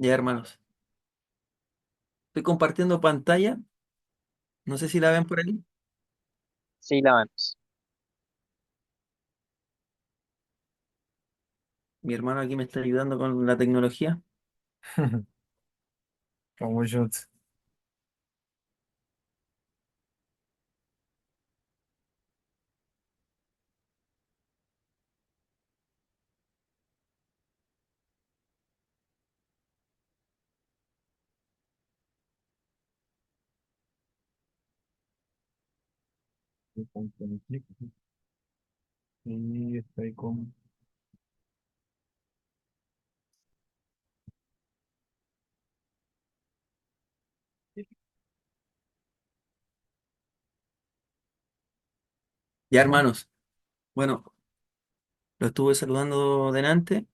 Ya, hermanos. Estoy compartiendo pantalla. No sé si la ven por ahí. Sí, la vemos. Mi hermano aquí me está ayudando con la tecnología. Como junto. Y estoy con... Ya, hermanos. Bueno, lo estuve saludando delante.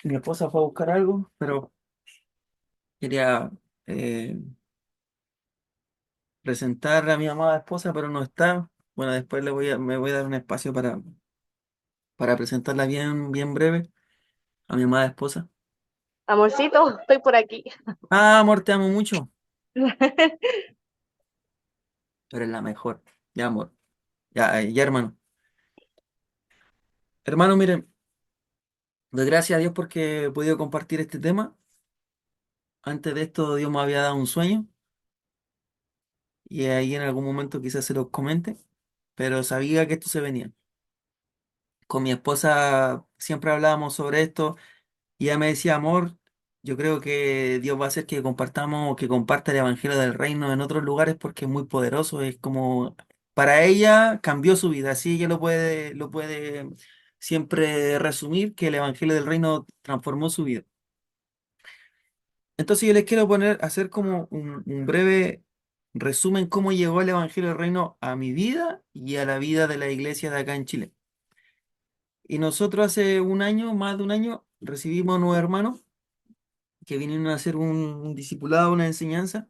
Mi esposa fue a buscar algo, pero quería eh, presentar a mi amada esposa, pero no está. Bueno, después me voy a dar un espacio para presentarla bien, bien breve a mi amada esposa. Amorcito, estoy por aquí. Ah, amor, te amo mucho. Pero eres la mejor. Ya, amor. Ya, ya, hermano. Hermano, miren, doy gracias a Dios porque he podido compartir este tema. Antes de esto, Dios me había dado un sueño y ahí en algún momento quizás se los comente, pero sabía que esto se venía. Con mi esposa siempre hablábamos sobre esto y ella me decía, amor, yo creo que Dios va a hacer que compartamos, que comparta el Evangelio del Reino en otros lugares porque es muy poderoso, es como, para ella cambió su vida, así ella lo puede siempre resumir, que el Evangelio del Reino transformó su vida. Entonces yo les quiero hacer como un breve resumen cómo llegó el Evangelio del Reino a mi vida y a la vida de la iglesia de acá en Chile. Y nosotros hace un año, más de un año, recibimos nuevos hermanos que vinieron a hacer un discipulado, una enseñanza,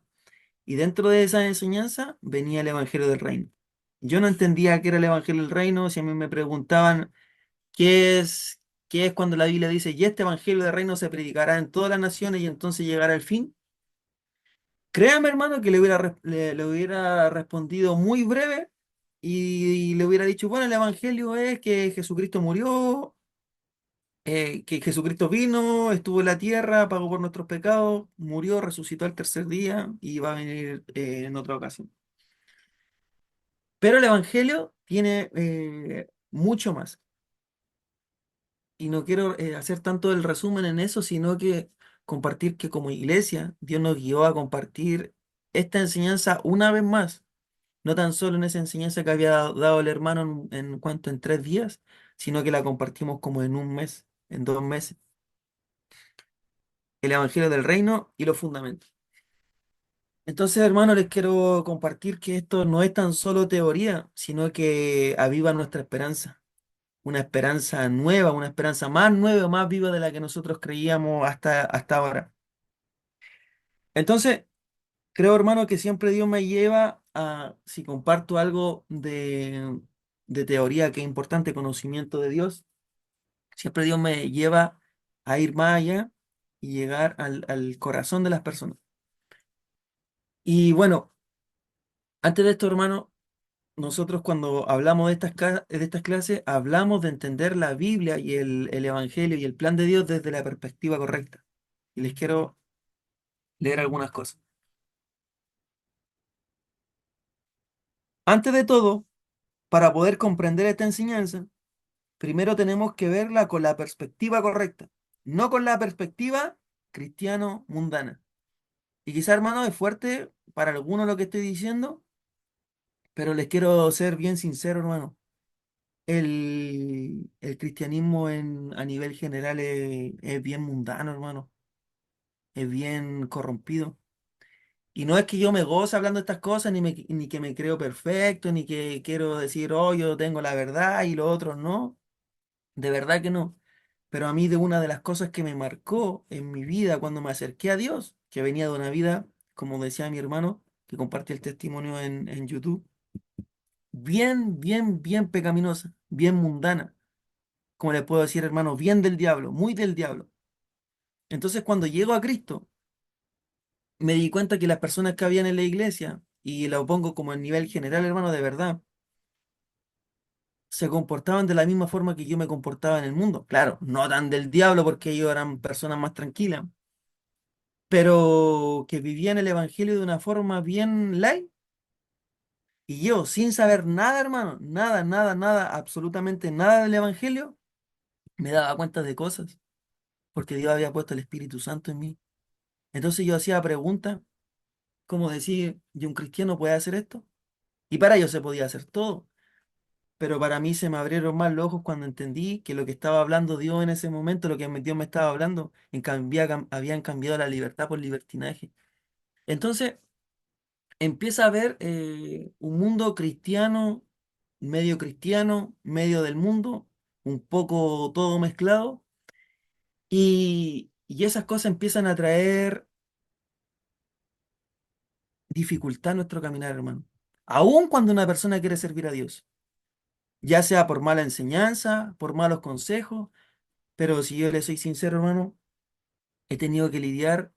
y dentro de esa enseñanza venía el Evangelio del Reino. Yo no entendía qué era el Evangelio del Reino, si a mí me preguntaban qué es, qué es cuando la Biblia dice, y este Evangelio del Reino se predicará en todas las naciones y entonces llegará el fin. Créame, hermano, que le hubiera respondido muy breve y le hubiera dicho, bueno, el Evangelio es que Jesucristo murió, que Jesucristo vino, estuvo en la tierra, pagó por nuestros pecados, murió, resucitó al tercer día y va a venir en otra ocasión. Pero el Evangelio tiene mucho más. Y no quiero hacer tanto el resumen en eso, sino que compartir que como iglesia Dios nos guió a compartir esta enseñanza una vez más. No tan solo en esa enseñanza que había dado el hermano en 3 días, sino que la compartimos como en un mes, en 2 meses. El Evangelio del Reino y los fundamentos. Entonces, hermano, les quiero compartir que esto no es tan solo teoría, sino que aviva nuestra esperanza. Una esperanza nueva, una esperanza más nueva, más viva de la que nosotros creíamos hasta ahora. Entonces, creo, hermano, que siempre Dios me lleva a, si comparto algo de teoría que es importante, conocimiento de Dios, siempre Dios me lleva a ir más allá y llegar al corazón de las personas. Y bueno, antes de esto, hermano, nosotros cuando hablamos de estas clases, hablamos de entender la Biblia y el Evangelio y el plan de Dios desde la perspectiva correcta. Y les quiero leer algunas cosas. Antes de todo, para poder comprender esta enseñanza, primero tenemos que verla con la perspectiva correcta, no con la perspectiva cristiano-mundana. Y quizá, hermano, es fuerte para algunos lo que estoy diciendo, pero les quiero ser bien sincero, hermano. El cristianismo a nivel general es bien mundano, hermano. Es bien corrompido. Y no es que yo me goce hablando de estas cosas, ni que me creo perfecto, ni que quiero decir, oh, yo tengo la verdad y los otros no. De verdad que no. Pero a mí de una de las cosas que me marcó en mi vida cuando me acerqué a Dios, que venía de una vida, como decía mi hermano, que compartió el testimonio en YouTube, bien, bien, bien pecaminosa, bien mundana, como le puedo decir, hermano, bien del diablo, muy del diablo. Entonces, cuando llego a Cristo, me di cuenta que las personas que habían en la iglesia, y lo pongo como en nivel general, hermano, de verdad, se comportaban de la misma forma que yo me comportaba en el mundo. Claro, no tan del diablo porque ellos eran personas más tranquilas, pero que vivían el evangelio de una forma bien light. Y yo, sin saber nada, hermano, nada, nada, nada, absolutamente nada del evangelio, me daba cuenta de cosas, porque Dios había puesto el Espíritu Santo en mí. Entonces yo hacía preguntas, como decir, ¿y un cristiano puede hacer esto? Y para ellos se podía hacer todo. Pero para mí se me abrieron más los ojos cuando entendí que lo que estaba hablando Dios en ese momento, lo que Dios me estaba hablando, habían cambiado la libertad por libertinaje. Entonces empieza a ver un mundo cristiano, medio del mundo, un poco todo mezclado, y esas cosas empiezan a traer dificultad a nuestro caminar, hermano. Aun cuando una persona quiere servir a Dios, ya sea por mala enseñanza, por malos consejos. Pero si yo le soy sincero, hermano, he tenido que lidiar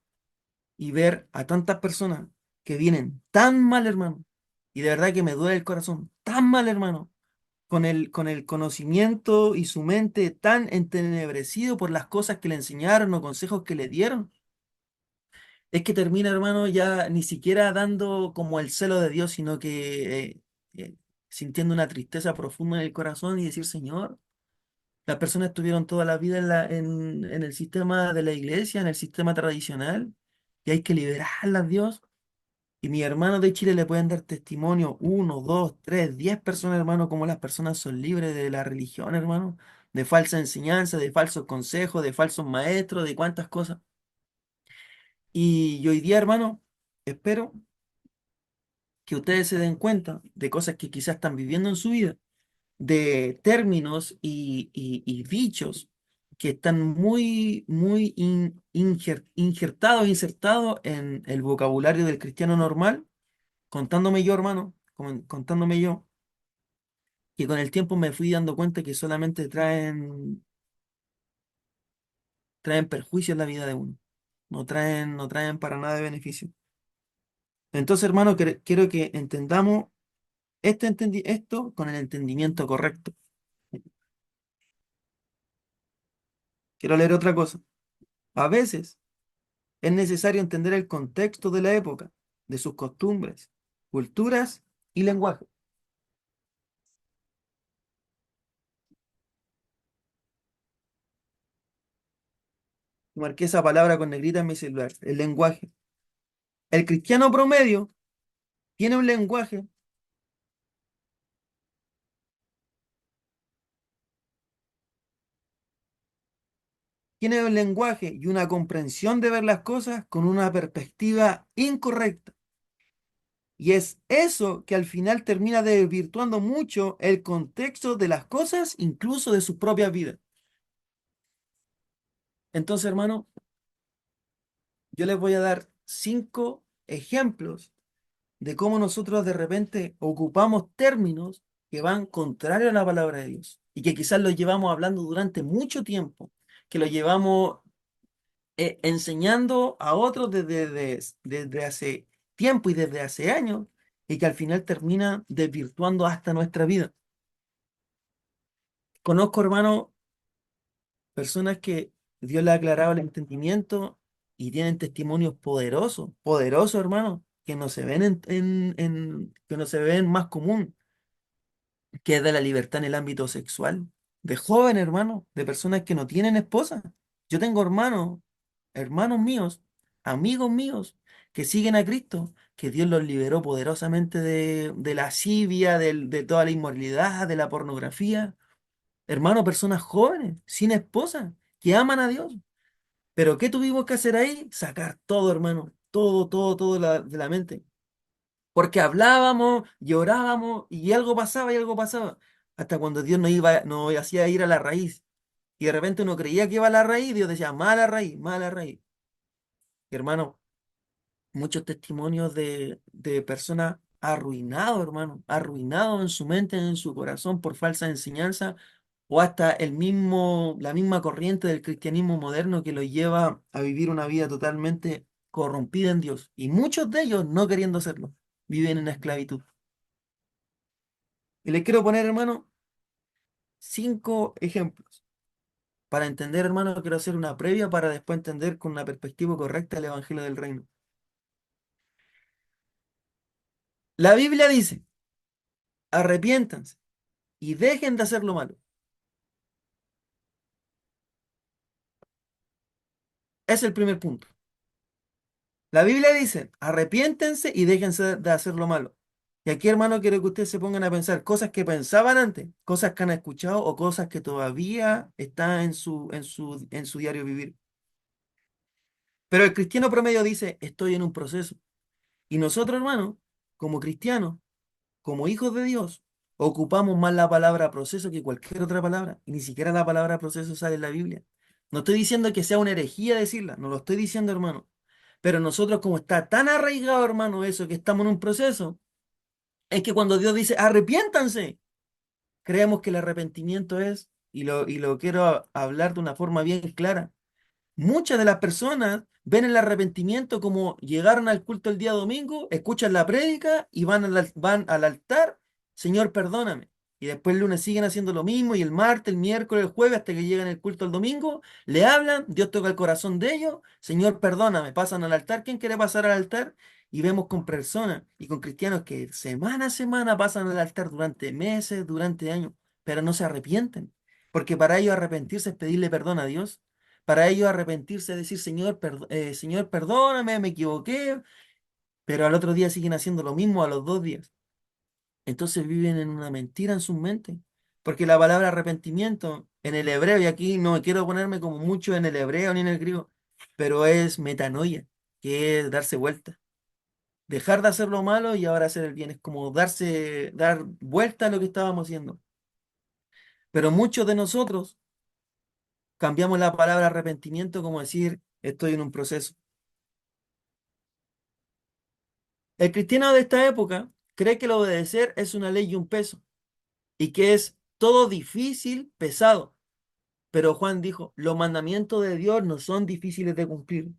y ver a tantas personas que vienen tan mal, hermano, y de verdad que me duele el corazón, tan mal, hermano, con el conocimiento y su mente tan entenebrecido por las cosas que le enseñaron o consejos que le dieron, es que termina, hermano, ya ni siquiera dando como el celo de Dios, sino que sintiendo una tristeza profunda en el corazón y decir, Señor. Las personas estuvieron toda la vida en el sistema de la iglesia, en el sistema tradicional, y hay que liberarlas, Dios. Y mis hermanos de Chile le pueden dar testimonio, uno, dos, tres, 10 personas, hermano, como las personas son libres de la religión, hermano, de falsa enseñanza, de falsos consejos, de falsos maestros, de cuántas cosas. Y hoy día, hermano, espero que ustedes se den cuenta de cosas que quizás están viviendo en su vida, de términos y dichos que están muy, muy insertados en el vocabulario del cristiano normal, contándome yo, hermano, contándome yo, que con el tiempo me fui dando cuenta que solamente traen perjuicio en la vida de uno, no traen para nada de beneficio. Entonces, hermano, quiero que entendamos esto con el entendimiento correcto. Quiero leer otra cosa. A veces, es necesario entender el contexto de la época, de sus costumbres, culturas y lenguaje. Marqué esa palabra con negrita en mi celular, el lenguaje. El cristiano promedio tiene un lenguaje, tiene un lenguaje y una comprensión de ver las cosas con una perspectiva incorrecta. Y es eso que al final termina desvirtuando mucho el contexto de las cosas, incluso de sus propias vidas. Entonces, hermano, yo les voy a dar 5 ejemplos de cómo nosotros de repente ocupamos términos que van contrario a la palabra de Dios y que quizás los llevamos hablando durante mucho tiempo, que los llevamos enseñando a otros desde hace tiempo y desde hace años y que al final termina desvirtuando hasta nuestra vida. Conozco, hermano, personas que Dios le ha aclarado el entendimiento y tienen testimonios poderosos, poderosos, hermano, que no se ven que no se ven más común, que es de la libertad en el ámbito sexual, de joven, hermano, de personas que no tienen esposa. Yo tengo hermanos, hermanos míos, amigos míos, que siguen a Cristo, que Dios los liberó poderosamente de la lascivia, de toda la inmoralidad, de la pornografía. Hermano, personas jóvenes, sin esposa, que aman a Dios. Pero ¿qué tuvimos que hacer ahí? Sacar todo, hermano, todo, todo, todo de la mente. Porque hablábamos, llorábamos y algo pasaba y algo pasaba. Hasta cuando Dios nos hacía ir a la raíz. Y de repente uno creía que iba a la raíz, Dios decía, mala raíz, mala raíz. Y, hermano, muchos testimonios de personas arruinados, hermano, arruinados en su mente, en su corazón por falsa enseñanza o hasta la misma corriente del cristianismo moderno que los lleva a vivir una vida totalmente corrompida en Dios. Y muchos de ellos, no queriendo hacerlo, viven en esclavitud. Y les quiero poner, hermano, 5 ejemplos. Para entender, hermano, quiero hacer una previa para después entender con una perspectiva correcta el Evangelio del Reino. La Biblia dice, arrepiéntanse y dejen de hacer lo malo. Es el primer punto. La Biblia dice, arrepiéntense y déjense de hacer lo malo. Y aquí, hermano, quiero que ustedes se pongan a pensar cosas que pensaban antes, cosas que han escuchado o cosas que todavía están en su diario vivir. Pero el cristiano promedio dice, estoy en un proceso. Y nosotros, hermano, como cristianos, como hijos de Dios, ocupamos más la palabra proceso que cualquier otra palabra. Y ni siquiera la palabra proceso sale en la Biblia. No estoy diciendo que sea una herejía decirla, no lo estoy diciendo, hermano. Pero nosotros, como está tan arraigado, hermano, eso, que estamos en un proceso, es que cuando Dios dice arrepiéntanse, creemos que el arrepentimiento es, y lo quiero hablar de una forma bien clara. Muchas de las personas ven el arrepentimiento como llegaron al culto el día domingo, escuchan la prédica y van al altar, Señor, perdóname. Y después el lunes siguen haciendo lo mismo y el martes, el miércoles, el jueves, hasta que llegan el culto el domingo, le hablan, Dios toca el corazón de ellos, Señor, perdóname, pasan al altar. ¿Quién quiere pasar al altar? Y vemos con personas y con cristianos que semana a semana pasan al altar durante meses, durante años, pero no se arrepienten, porque para ellos arrepentirse es pedirle perdón a Dios. Para ellos arrepentirse, decir, Señor, perdóname, me equivoqué, pero al otro día siguen haciendo lo mismo a los 2 días. Entonces viven en una mentira en sus mentes. Porque la palabra arrepentimiento en el hebreo, y aquí no me quiero ponerme como mucho en el hebreo ni en el griego, pero es metanoia, que es darse vuelta. Dejar de hacer lo malo y ahora hacer el bien. Es como dar vuelta a lo que estábamos haciendo. Pero muchos de nosotros cambiamos la palabra arrepentimiento como decir, estoy en un proceso. El cristiano de esta época cree que el obedecer es una ley y un peso, y que es todo difícil, pesado. Pero Juan dijo, los mandamientos de Dios no son difíciles de cumplir.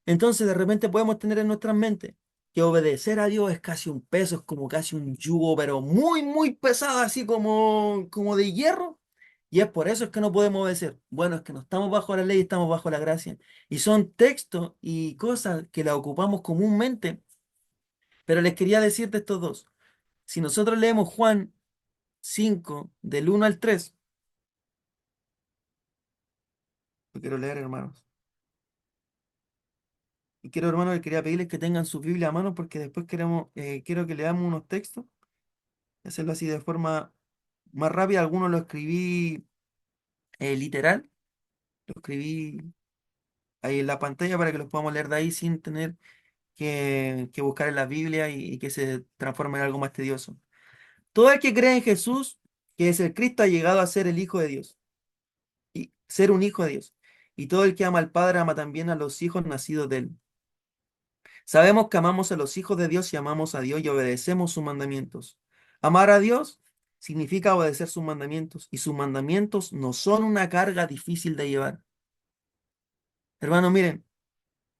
Entonces de repente podemos tener en nuestras mentes que obedecer a Dios es casi un peso, es como casi un yugo, pero muy, muy pesado, así como de hierro. Y es por eso es que no podemos obedecer. Bueno, es que no estamos bajo la ley, estamos bajo la gracia. Y son textos y cosas que la ocupamos comúnmente. Pero les quería decir de estos dos. Si nosotros leemos Juan 5 del 1 al 3, lo quiero leer, hermanos. Y quiero, hermanos, que quería pedirles que tengan su Biblia a mano porque después quiero que leamos unos textos, hacerlo así de forma más rápida. Algunos lo escribí literal, lo escribí ahí en la pantalla para que los podamos leer de ahí sin tener que buscar en la Biblia y que se transforme en algo más tedioso. Todo el que cree en Jesús, que es el Cristo, ha llegado a ser el Hijo de Dios y ser un hijo de Dios. Y todo el que ama al Padre ama también a los hijos nacidos de él. Sabemos que amamos a los hijos de Dios y amamos a Dios y obedecemos sus mandamientos. Amar a Dios significa obedecer sus mandamientos y sus mandamientos no son una carga difícil de llevar. Hermanos, miren,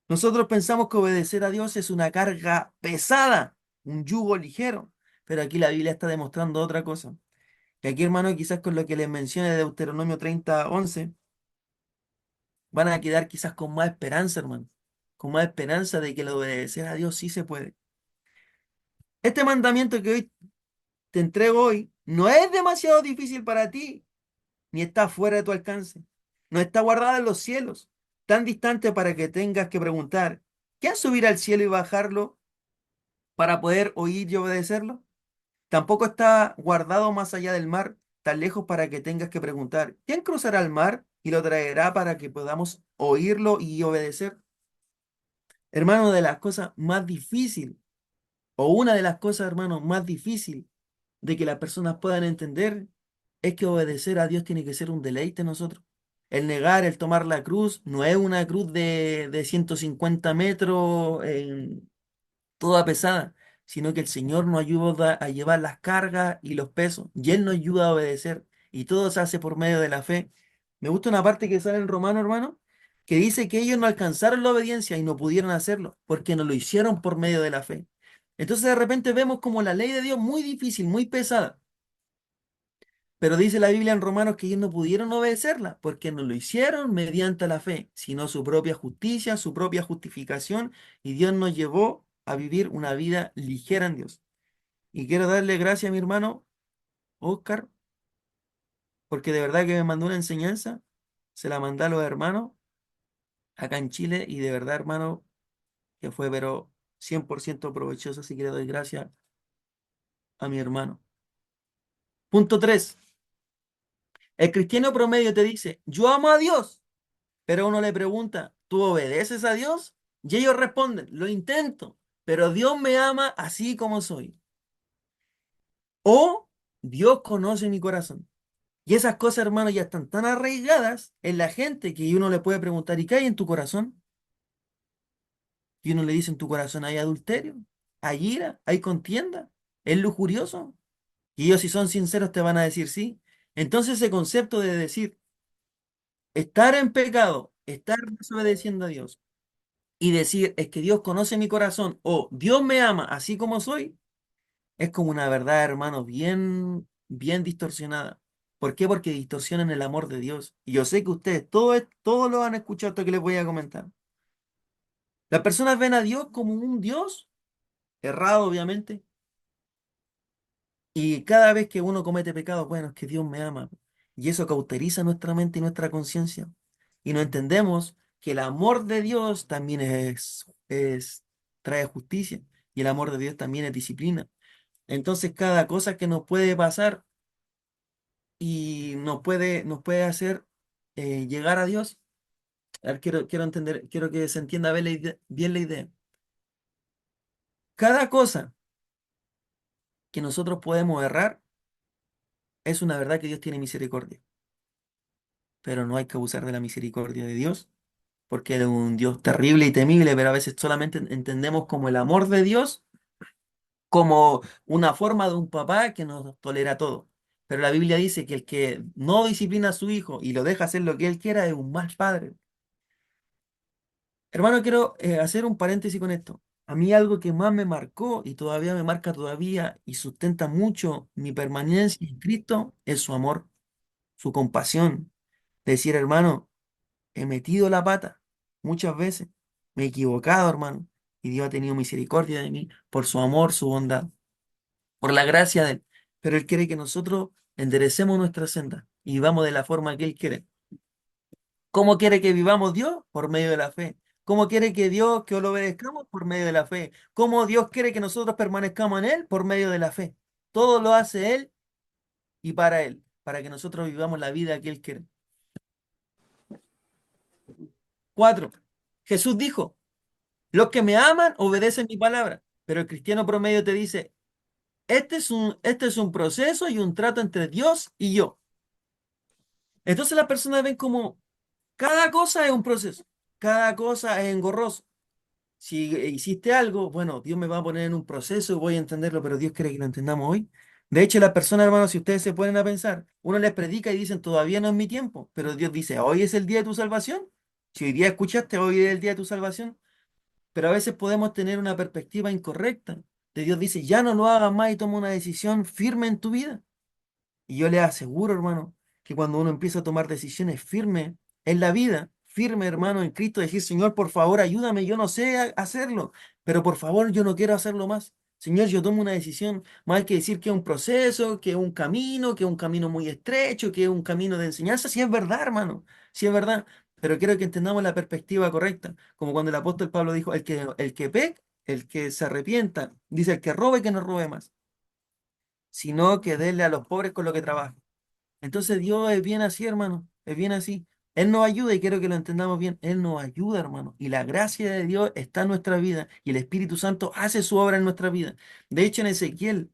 nosotros pensamos que obedecer a Dios es una carga pesada, un yugo ligero, pero aquí la Biblia está demostrando otra cosa. Y aquí, hermano, quizás con lo que les mencioné de Deuteronomio 30:11 van a quedar quizás con más esperanza, hermano, con más esperanza de que el obedecer a Dios sí se puede. Este mandamiento que hoy te entrego hoy no es demasiado difícil para ti, ni está fuera de tu alcance. No está guardada en los cielos, tan distante para que tengas que preguntar, ¿quién subirá al cielo y bajarlo para poder oír y obedecerlo? Tampoco está guardado más allá del mar, tan lejos para que tengas que preguntar, ¿quién cruzará el mar y lo traerá para que podamos oírlo y obedecer? Hermano, de las cosas más difíciles, o una de las cosas, hermano, más difícil de que las personas puedan entender es que obedecer a Dios tiene que ser un deleite en nosotros. El negar, el tomar la cruz, no es una cruz de 150 metros toda pesada, sino que el Señor nos ayuda a llevar las cargas y los pesos, y Él nos ayuda a obedecer. y todo se hace por medio de la fe. Me gusta una parte que sale en Romano, hermano, que dice que ellos no alcanzaron la obediencia y no pudieron hacerlo porque no lo hicieron por medio de la fe. Entonces de repente vemos como la ley de Dios muy difícil, muy pesada. Pero dice la Biblia en Romanos que ellos no pudieron obedecerla porque no lo hicieron mediante la fe, sino su propia justicia, su propia justificación, y Dios nos llevó a vivir una vida ligera en Dios. Y quiero darle gracias a mi hermano Oscar, porque de verdad que me mandó una enseñanza, se la mandé a los hermanos acá en Chile, y de verdad, hermano, que fue pero 100% provechoso, así que le doy gracias a mi hermano. Punto 3. El cristiano promedio te dice, yo amo a Dios. Pero uno le pregunta, ¿tú obedeces a Dios? Y ellos responden, lo intento, pero Dios me ama así como soy. O Dios conoce mi corazón. Y esas cosas, hermano, ya están tan arraigadas en la gente que uno le puede preguntar, ¿y qué hay en tu corazón? Y uno le dice, en tu corazón hay adulterio, hay ira, hay contienda, es lujurioso. Y ellos, si son sinceros, te van a decir sí. Entonces ese concepto de decir, estar en pecado, estar desobedeciendo a Dios, y decir es que Dios conoce mi corazón o Dios me ama así como soy, es como una verdad, hermano, bien, bien distorsionada. ¿Por qué? Porque distorsionan el amor de Dios. Y yo sé que ustedes todos lo han escuchado esto que les voy a comentar. Las personas ven a Dios como un Dios, errado obviamente, y cada vez que uno comete pecado, bueno, es que Dios me ama. Y eso cauteriza nuestra mente y nuestra conciencia. Y no entendemos que el amor de Dios también trae justicia. Y el amor de Dios también es disciplina. Entonces, cada cosa que nos puede pasar y nos puede hacer llegar a Dios. A ver, quiero entender, quiero que se entienda bien la idea. Cada cosa que nosotros podemos errar es una verdad que Dios tiene misericordia. Pero no hay que abusar de la misericordia de Dios, porque Él es un Dios terrible y temible, pero a veces solamente entendemos como el amor de Dios, como una forma de un papá que nos tolera todo. Pero la Biblia dice que el que no disciplina a su hijo y lo deja hacer lo que él quiera es un mal padre. Hermano, quiero hacer un paréntesis con esto. A mí algo que más me marcó y todavía me marca todavía y sustenta mucho mi permanencia en Cristo es su amor, su compasión. Decir, hermano, he metido la pata muchas veces, me he equivocado, hermano, y Dios ha tenido misericordia de mí por su amor, su bondad, por la gracia de Él. Pero Él quiere que nosotros enderecemos nuestra senda y vivamos de la forma que Él quiere. ¿Cómo quiere que vivamos Dios? Por medio de la fe. ¿Cómo quiere que Dios que lo obedezcamos? Por medio de la fe. ¿Cómo Dios quiere que nosotros permanezcamos en Él? Por medio de la fe. Todo lo hace Él y para Él, para que nosotros vivamos la vida que Él quiere. 4. Jesús dijo, los que me aman obedecen mi palabra, pero el cristiano promedio te dice, este es un proceso y un trato entre Dios y yo. Entonces las personas ven como cada cosa es un proceso, cada cosa es engorroso. Si hiciste algo, bueno, Dios me va a poner en un proceso y voy a entenderlo, pero Dios quiere que lo entendamos hoy. De hecho, las personas, hermanos, si ustedes se ponen a pensar, uno les predica y dicen, todavía no es mi tiempo, pero Dios dice, hoy es el día de tu salvación. Si hoy día escuchaste, hoy es el día de tu salvación. Pero a veces podemos tener una perspectiva incorrecta. De Dios dice, ya no lo hagas más y toma una decisión firme en tu vida. Y yo les aseguro, hermano, que cuando uno empieza a tomar decisiones firmes en la vida, firme, hermano, en Cristo, decir, Señor, por favor, ayúdame, yo no sé hacerlo, pero por favor, yo no quiero hacerlo más. Señor, yo tomo una decisión, más hay que decir que es un proceso, que es un camino, que es un camino muy estrecho, que es un camino de enseñanza, si es verdad, hermano, si es verdad, pero quiero que entendamos la perspectiva correcta, como cuando el apóstol Pablo dijo, el que peque, el que se arrepienta, dice, el que robe, que no robe más, sino que déle a los pobres con lo que trabaja. Entonces Dios es bien así, hermano, es bien así. Él nos ayuda y quiero que lo entendamos bien. Él nos ayuda, hermano. Y la gracia de Dios está en nuestra vida y el Espíritu Santo hace su obra en nuestra vida. De hecho, en Ezequiel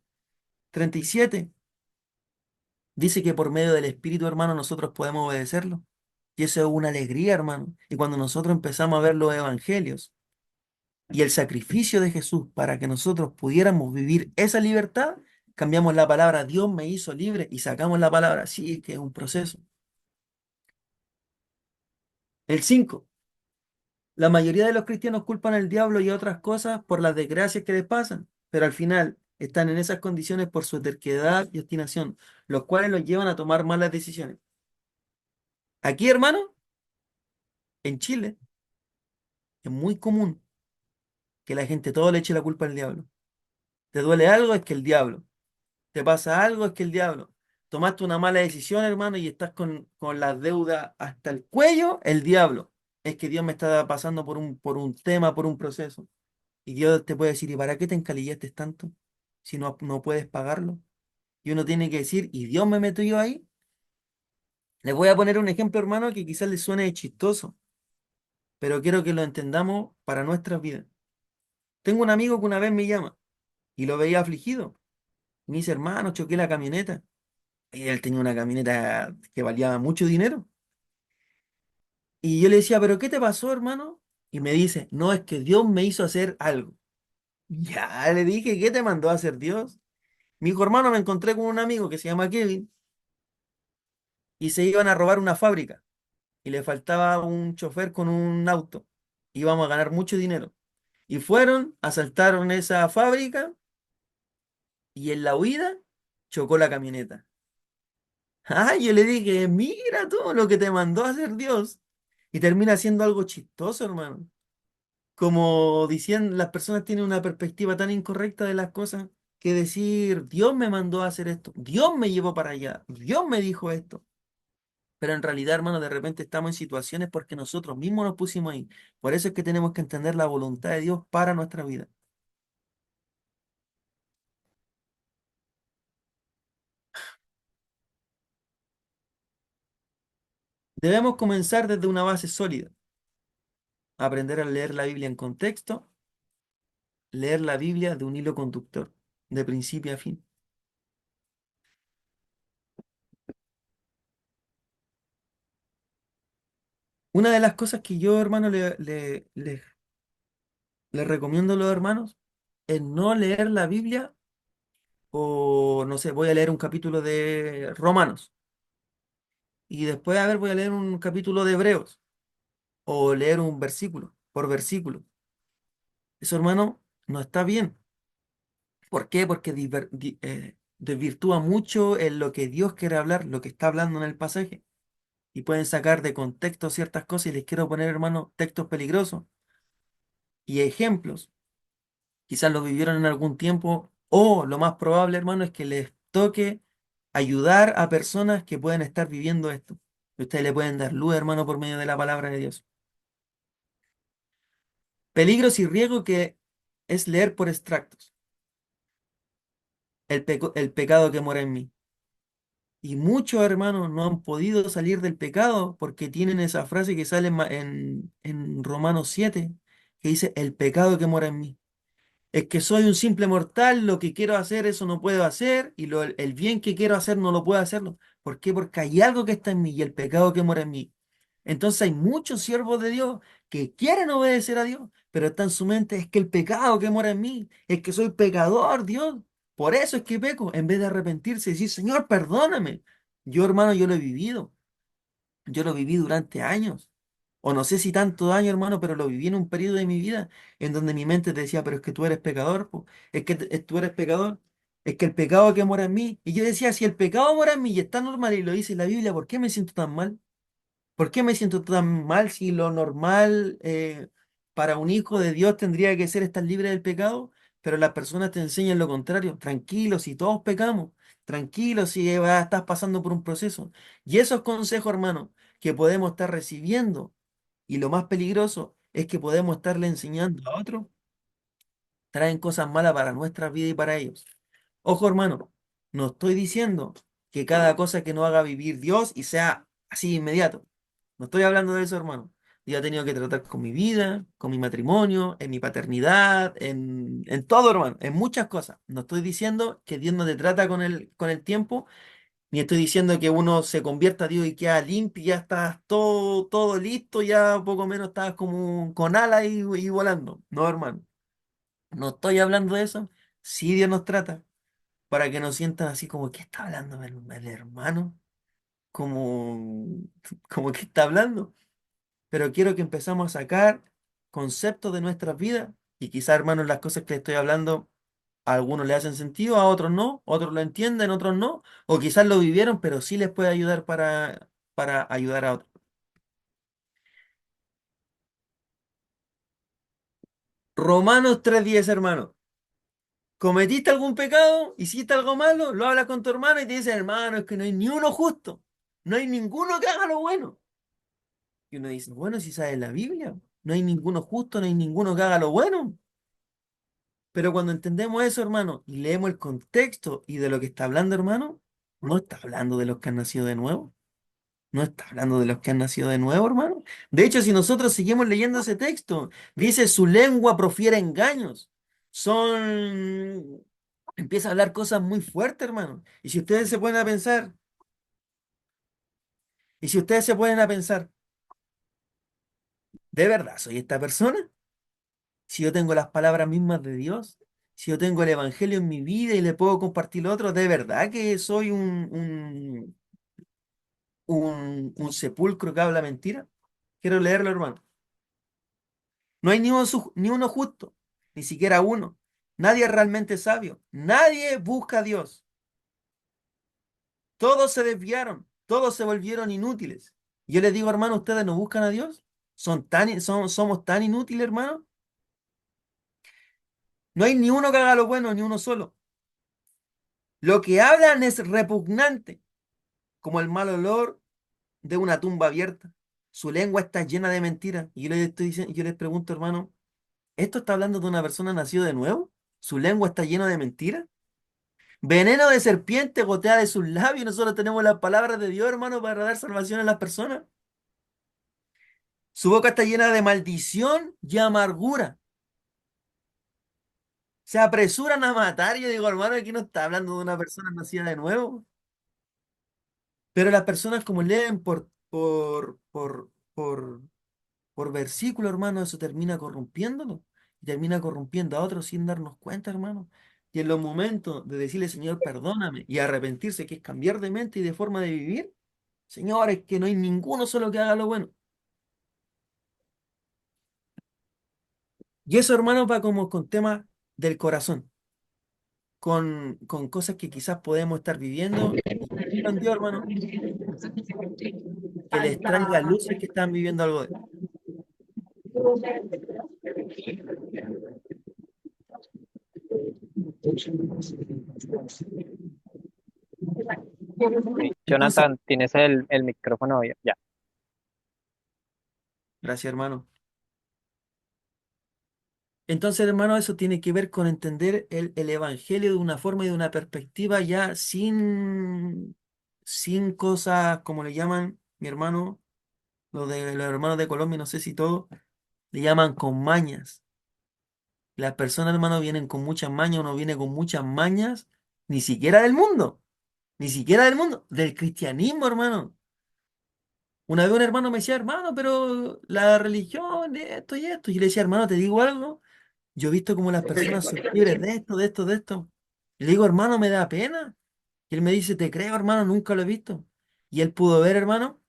37 dice que por medio del Espíritu, hermano, nosotros podemos obedecerlo. Y eso es una alegría, hermano. Y cuando nosotros empezamos a ver los evangelios y el sacrificio de Jesús para que nosotros pudiéramos vivir esa libertad, Cambiamos la palabra Dios me hizo libre y sacamos la palabra sí, que es un proceso. El 5. La mayoría de los cristianos culpan al diablo y a otras cosas por las desgracias que les pasan, pero al final están en esas condiciones por su terquedad y obstinación, los cuales los llevan a tomar malas decisiones. Aquí, hermano, en Chile, es muy común que la gente todo le eche la culpa al diablo. ¿Te duele algo? Es que el diablo. ¿Te pasa algo? Es que el diablo. Tomaste una mala decisión, hermano, y estás con las deudas hasta el cuello, el diablo. Es que Dios me está pasando por un tema, por un proceso. Y Dios te puede decir, ¿y para qué te encalillaste tanto? Si no puedes pagarlo. Y uno tiene que decir, ¿y Dios me metió ahí? Les voy a poner un ejemplo, hermano, que quizás les suene chistoso, pero quiero que lo entendamos para nuestras vidas. Tengo un amigo que una vez me llama y lo veía afligido. Me dice, hermano, choqué la camioneta. Y él tenía una camioneta que valía mucho dinero. Y yo le decía, ¿pero qué te pasó, hermano? Y me dice, no, es que Dios me hizo hacer algo. Ya le dije, ¿qué te mandó a hacer Dios? Mi hijo hermano me encontré con un amigo que se llama Kevin y se iban a robar una fábrica y le faltaba un chofer con un auto. Íbamos a ganar mucho dinero. Y fueron, asaltaron esa fábrica y en la huida chocó la camioneta. Ah, yo le dije, mira todo lo que te mandó a hacer Dios. Y termina siendo algo chistoso, hermano. Como diciendo, las personas tienen una perspectiva tan incorrecta de las cosas que decir, Dios me mandó a hacer esto, Dios me llevó para allá, Dios me dijo esto. Pero en realidad, hermano, de repente estamos en situaciones porque nosotros mismos nos pusimos ahí. Por eso es que tenemos que entender la voluntad de Dios para nuestra vida. Debemos comenzar desde una base sólida, aprender a leer la Biblia en contexto, leer la Biblia de un hilo conductor, de principio a fin. Una de las cosas que yo, hermano, le recomiendo a los hermanos es no leer la Biblia o, no sé, voy a leer un capítulo de Romanos y después, a ver, voy a leer un capítulo de Hebreos o leer un versículo por versículo. Eso, hermano, no está bien. ¿Por qué? Porque desvirtúa mucho en lo que Dios quiere hablar, lo que está hablando en el pasaje. Y pueden sacar de contexto ciertas cosas y les quiero poner, hermano, textos peligrosos y ejemplos. Quizás lo vivieron en algún tiempo o lo más probable, hermano, es que les toque ayudar a personas que pueden estar viviendo esto. Y ustedes le pueden dar luz, hermano, por medio de la palabra de Dios. Peligros y riesgo que es leer por extractos. El pecado que mora en mí. Y muchos hermanos no han podido salir del pecado porque tienen esa frase que sale en Romanos 7, que dice, el pecado que mora en mí. Es que soy un simple mortal, lo que quiero hacer, eso no puedo hacer, y el bien que quiero hacer no lo puedo hacerlo. ¿Por qué? Porque hay algo que está en mí y el pecado que mora en mí. Entonces hay muchos siervos de Dios que quieren obedecer a Dios, pero está en su mente, es que el pecado que mora en mí, es que soy pecador, Dios. Por eso es que peco, en vez de arrepentirse y decir, Señor, perdóname. Yo, hermano, yo lo he vivido. Yo lo viví durante años. O no sé si tanto años, hermano, pero lo viví en un periodo de mi vida en donde mi mente te decía, pero es que tú eres pecador, po. Es que tú eres pecador. Es que el pecado que mora en mí. Y yo decía, si el pecado mora en mí y está normal y lo dice la Biblia, ¿por qué me siento tan mal? ¿Por qué me siento tan mal si lo normal para un hijo de Dios tendría que ser estar libre del pecado? Pero las personas te enseñan lo contrario. Tranquilo, si todos pecamos. Tranquilo, si estás pasando por un proceso. Y esos consejos, hermano, que podemos estar recibiendo, y lo más peligroso es que podemos estarle enseñando a otros, traen cosas malas para nuestra vida y para ellos. Ojo, hermano, no estoy diciendo que cada cosa que nos haga vivir Dios y sea así inmediato. No estoy hablando de eso, hermano. Yo he tenido que tratar con mi vida, con mi matrimonio, en mi paternidad, en todo, hermano, en muchas cosas. No estoy diciendo que Dios no te trata con el tiempo, ni estoy diciendo que uno se convierta a Dios y queda limpio, y ya estás todo listo, ya poco menos estás como con alas y volando. No, hermano. No estoy hablando de eso. Sí, Dios nos trata. para que no sientan así como, ¿qué está hablando el hermano? Como, como que está hablando. Pero quiero que empezamos a sacar conceptos de nuestras vidas y quizá, hermanos, las cosas que estoy hablando a algunos le hacen sentido, a otros no, otros lo entienden, otros no, o quizás lo vivieron, pero sí les puede ayudar para ayudar a otros. Romanos 3:10, hermano. ¿Cometiste algún pecado? ¿Hiciste algo malo? Lo hablas con tu hermano y te dice, hermano, es que no hay ni uno justo. No hay ninguno que haga lo bueno. Y uno dice, bueno, si sabes la Biblia, no hay ninguno justo, no hay ninguno que haga lo bueno. Pero cuando entendemos eso, hermano, y leemos el contexto y de lo que está hablando, hermano, no está hablando de los que han nacido de nuevo. No está hablando de los que han nacido de nuevo, hermano. De hecho, si nosotros seguimos leyendo ese texto, dice su lengua profiere engaños. Son... Empieza a hablar cosas muy fuertes, hermano. Y si ustedes se ponen a pensar, y si ustedes se ponen a pensar, ¿de verdad soy esta persona? Si yo tengo las palabras mismas de Dios, si yo tengo el Evangelio en mi vida y le puedo compartir a otros, ¿de verdad que soy un sepulcro que habla mentira? Quiero leerlo, hermano. No hay ni uno justo, ni siquiera uno. Nadie es realmente sabio. Nadie busca a Dios. Todos se desviaron, todos se volvieron inútiles. Yo les digo, hermano, ¿ustedes no buscan a Dios? ¿Somos tan inútiles, hermano? No hay ni uno que haga lo bueno, ni uno solo. Lo que hablan es repugnante, como el mal olor de una tumba abierta. Su lengua está llena de mentiras. Y yo les pregunto, hermano, ¿esto está hablando de una persona nacida de nuevo? ¿Su lengua está llena de mentiras? Veneno de serpiente gotea de sus labios. Nosotros tenemos las palabras de Dios, hermano, para dar salvación a las personas. Su boca está llena de maldición y amargura. Se apresuran a matar. Yo digo, hermano, aquí no está hablando de una persona nacida de nuevo. Pero las personas como leen por versículo, hermano, eso termina corrompiéndolo. Y termina corrompiendo a otros sin darnos cuenta, hermano. Y en los momentos de decirle, Señor, perdóname, y arrepentirse, que es cambiar de mente y de forma de vivir, Señor, es que no hay ninguno solo que haga lo bueno. Y eso, hermano, va como con temas del corazón, con cosas que quizás podemos estar viviendo. Y confío en Dios, hermano, que les traiga luces que están viviendo algo de. Entonces, Jonathan, tienes el micrófono abierto. Ya. gracias, hermano. Entonces, hermano, eso tiene que ver con entender el evangelio de una forma y de una perspectiva ya sin cosas, como le llaman mi hermano, los hermanos de Colombia, no sé si todos, le llaman con mañas. Las personas, hermano, vienen con muchas mañas, uno viene con muchas mañas, ni siquiera del mundo, ni siquiera del mundo, del cristianismo, hermano. Una vez un hermano me decía, hermano, pero la religión, esto y esto. Y yo le decía, hermano, te digo algo. Yo he visto cómo las personas son libres de esto, de esto, de esto. Y le digo, hermano, me da pena. Y él me dice, te creo, hermano, nunca lo he visto. Y él pudo ver, hermano,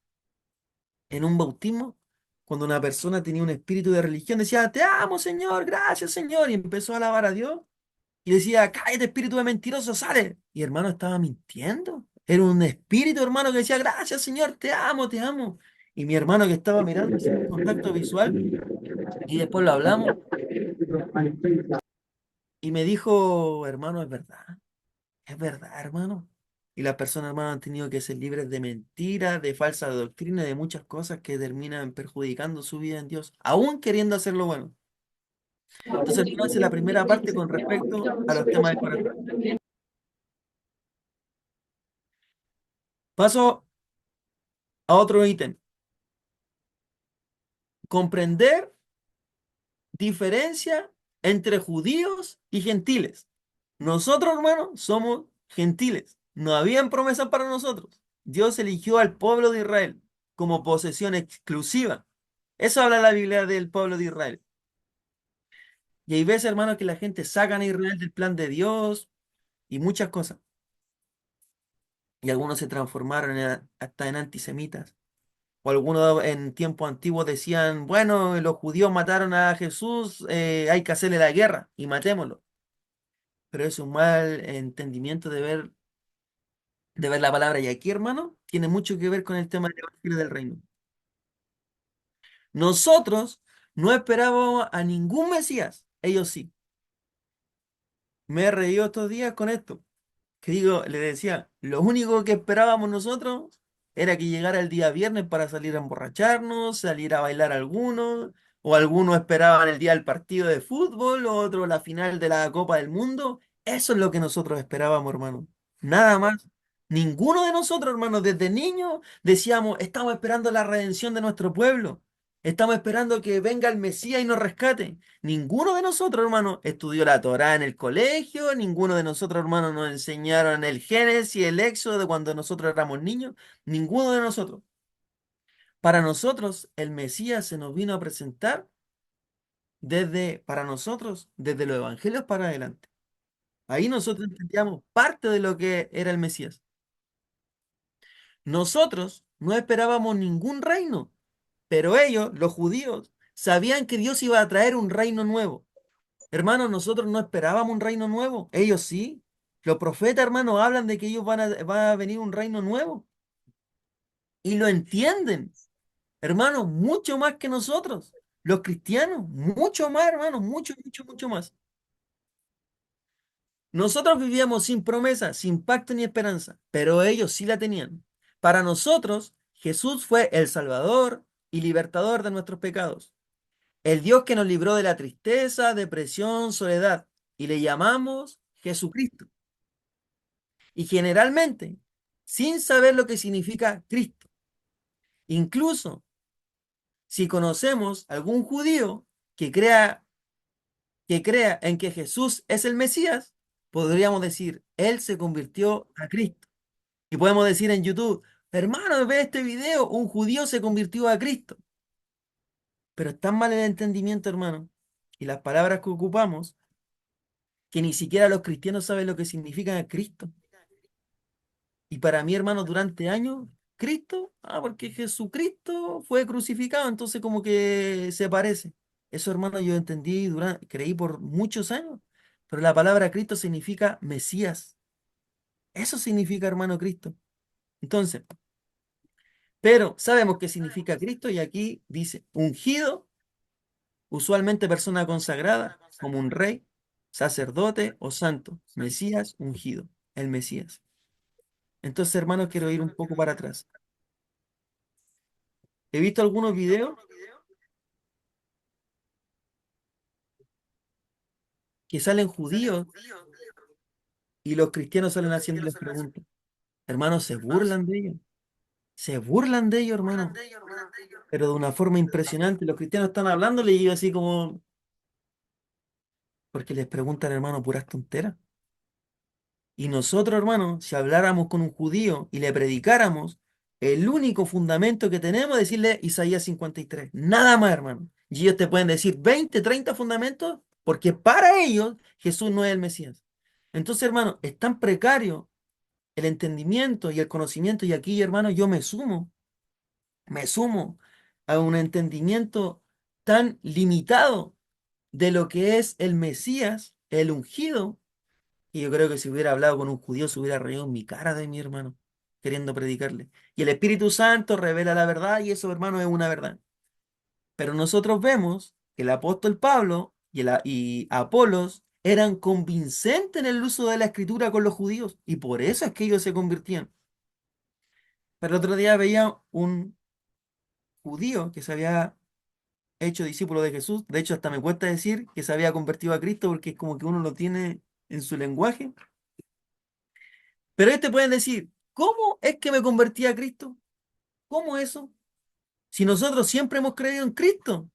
en un bautismo, cuando una persona tenía un espíritu de religión, decía, te amo, Señor, gracias, Señor. Y empezó a alabar a Dios. Y decía, cállate, espíritu de mentiroso, sale. Y hermano estaba mintiendo. Era un espíritu, hermano, que decía, gracias, Señor, te amo, te amo. Y mi hermano que estaba mirando, hicimos un contacto visual y después lo hablamos. Y me dijo, hermano, es verdad, hermano. Y las personas, hermano, han tenido que ser libres de mentiras, de falsa doctrina, de muchas cosas que terminan perjudicando su vida en Dios, aún queriendo hacer lo bueno. Entonces, hermano, esa es la primera parte con respecto a los temas del corazón. Paso a otro ítem. Comprender diferencia entre judíos y gentiles. Nosotros, hermano, somos gentiles. No habían promesas para nosotros. Dios eligió al pueblo de Israel como posesión exclusiva. Eso habla la Biblia del pueblo de Israel. Y hay veces, hermano, que la gente saca a Israel del plan de Dios, y muchas cosas. Y algunos se transformaron hasta en antisemitas. O algunos en tiempos antiguos decían, bueno, los judíos mataron a Jesús, hay que hacerle la guerra y matémoslo. Pero es un mal entendimiento de ver la palabra. Y aquí, hermano, tiene mucho que ver con el tema del Evangelio del Reino. Nosotros no esperábamos a ningún Mesías, ellos sí. Me he reído estos días con esto. Que digo, le decía, lo único que esperábamos nosotros era que llegara el día viernes para salir a emborracharnos, salir a bailar algunos, o algunos esperaban el día del partido de fútbol, o otros la final de la Copa del Mundo. Eso es lo que nosotros esperábamos, hermano. Nada más. Ninguno de nosotros, hermano, desde niños decíamos, estamos esperando la redención de nuestro pueblo. Estamos esperando que venga el Mesías y nos rescate. Ninguno de nosotros, hermano, estudió la Torá en el colegio, ninguno de nosotros, hermano, nos enseñaron el Génesis, el Éxodo de cuando nosotros éramos niños, ninguno de nosotros. Para nosotros, el Mesías se nos vino a presentar para nosotros, desde los evangelios para adelante. Ahí nosotros entendíamos parte de lo que era el Mesías. Nosotros no esperábamos ningún reino, pero ellos, los judíos, sabían que Dios iba a traer un reino nuevo. Hermanos, nosotros no esperábamos un reino nuevo. Ellos sí. Los profetas, hermanos, hablan de que ellos va a venir un reino nuevo. Y lo entienden. Hermanos, mucho más que nosotros. Los cristianos, mucho más, hermanos, mucho, mucho, mucho más. Nosotros vivíamos sin promesa, sin pacto ni esperanza, pero ellos sí la tenían. Para nosotros, Jesús fue el Salvador y libertador de nuestros pecados. El Dios que nos libró de la tristeza, depresión, soledad. Y le llamamos Jesucristo. Y generalmente, sin saber lo que significa Cristo. Incluso si conocemos algún judío que crea en que Jesús es el Mesías, podríamos decir, Él se convirtió a Cristo. Y podemos decir en YouTube, hermano, ve este video, un judío se convirtió a Cristo. Pero es tan mal el entendimiento, hermano, y las palabras que ocupamos, que ni siquiera los cristianos saben lo que significa Cristo. Y para mí, hermano, durante años, Cristo, porque Jesucristo fue crucificado, entonces como que se parece. Eso, hermano, yo entendí, creí por muchos años, pero la palabra Cristo significa Mesías. Eso significa, hermano, Cristo. Entonces, pero sabemos qué significa Cristo y aquí dice, ungido, usualmente persona consagrada, como un rey, sacerdote o santo, Mesías ungido, el Mesías. Entonces, hermano, quiero ir un poco para atrás. He visto algunos videos que salen judíos y los cristianos salen haciéndoles preguntas. Hermanos, se burlan de ellos, hermano, pero de una forma impresionante. Los cristianos están hablándole y ellos así como, porque les preguntan, hermano, puras tonteras. Y nosotros, hermano, si habláramos con un judío y le predicáramos, el único fundamento que tenemos es decirle Isaías 53. Nada más, hermano. Y ellos te pueden decir 20, 30 fundamentos, porque para ellos Jesús no es el Mesías. Entonces, hermano, es tan precario el entendimiento y el conocimiento, y aquí, hermano, yo me sumo a un entendimiento tan limitado de lo que es el Mesías, el ungido, y yo creo que si hubiera hablado con un judío se hubiera reído en mi cara de mi hermano, queriendo predicarle. Y el Espíritu Santo revela la verdad, y eso, hermano, es una verdad. Pero nosotros vemos que el apóstol Pablo y Apolos eran convincentes en el uso de la escritura con los judíos, y por eso es que ellos se convirtían. Pero el otro día veía un judío que se había hecho discípulo de Jesús. De hecho, hasta me cuesta decir que se había convertido a Cristo porque es como que uno lo tiene en su lenguaje. Pero ellos te pueden decir, ¿cómo es que me convertí a Cristo? ¿Cómo eso? Si nosotros siempre hemos creído en Cristo.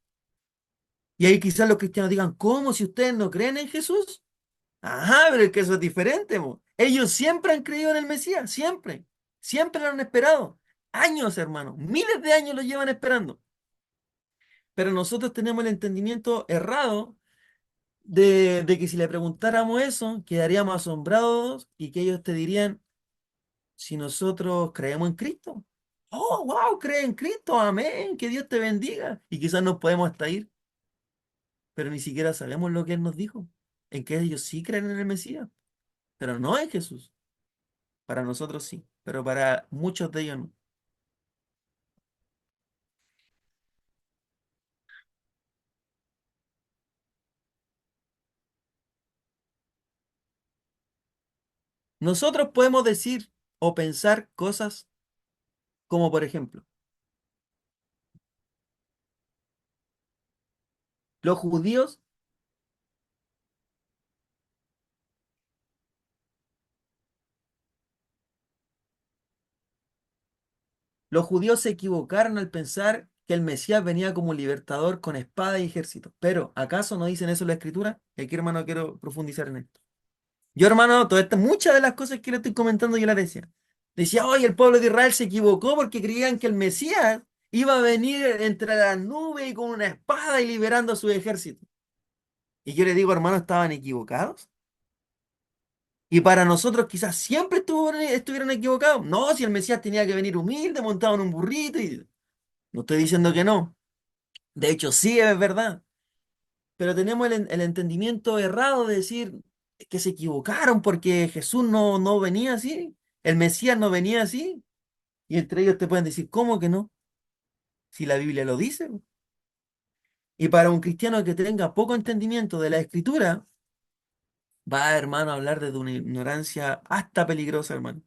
Y ahí quizás los cristianos digan, ¿cómo si ustedes no creen en Jesús? Ajá, pero es que eso es diferente, po. Ellos siempre han creído en el Mesías, siempre. Siempre lo han esperado. Años, hermano. Miles de años lo llevan esperando. Pero nosotros tenemos el entendimiento errado de que si le preguntáramos eso, quedaríamos asombrados y que ellos te dirían, si nosotros creemos en Cristo. Oh, wow, cree en Cristo, amén, que Dios te bendiga. Y quizás nos podemos hasta ir, pero ni siquiera sabemos lo que Él nos dijo, en que ellos sí creen en el Mesías, pero no en Jesús. Para nosotros sí, pero para muchos de ellos no. Nosotros podemos decir o pensar cosas como, por ejemplo, los judíos, los judíos se equivocaron al pensar que el Mesías venía como libertador con espada y ejército. Pero, ¿acaso no dicen eso en la Escritura? Y aquí, hermano, quiero profundizar en esto. Yo, hermano, muchas de las cosas que le estoy comentando yo las decía. Decía, oye, el pueblo de Israel se equivocó porque creían que el Mesías iba a venir entre las nubes y con una espada y liberando a su ejército. Y yo le digo, hermano, estaban equivocados. Y para nosotros quizás siempre estuvieron equivocados. No, si el Mesías tenía que venir humilde, montado en un burrito. Y no estoy diciendo que no. De hecho, sí es verdad. Pero tenemos el entendimiento errado de decir que se equivocaron porque Jesús no venía así. El Mesías no venía así. Y entre ellos te pueden decir, ¿cómo que no? Si la Biblia lo dice. Y para un cristiano que tenga poco entendimiento de la Escritura, va, hermano, a hablar desde una ignorancia hasta peligrosa, hermano.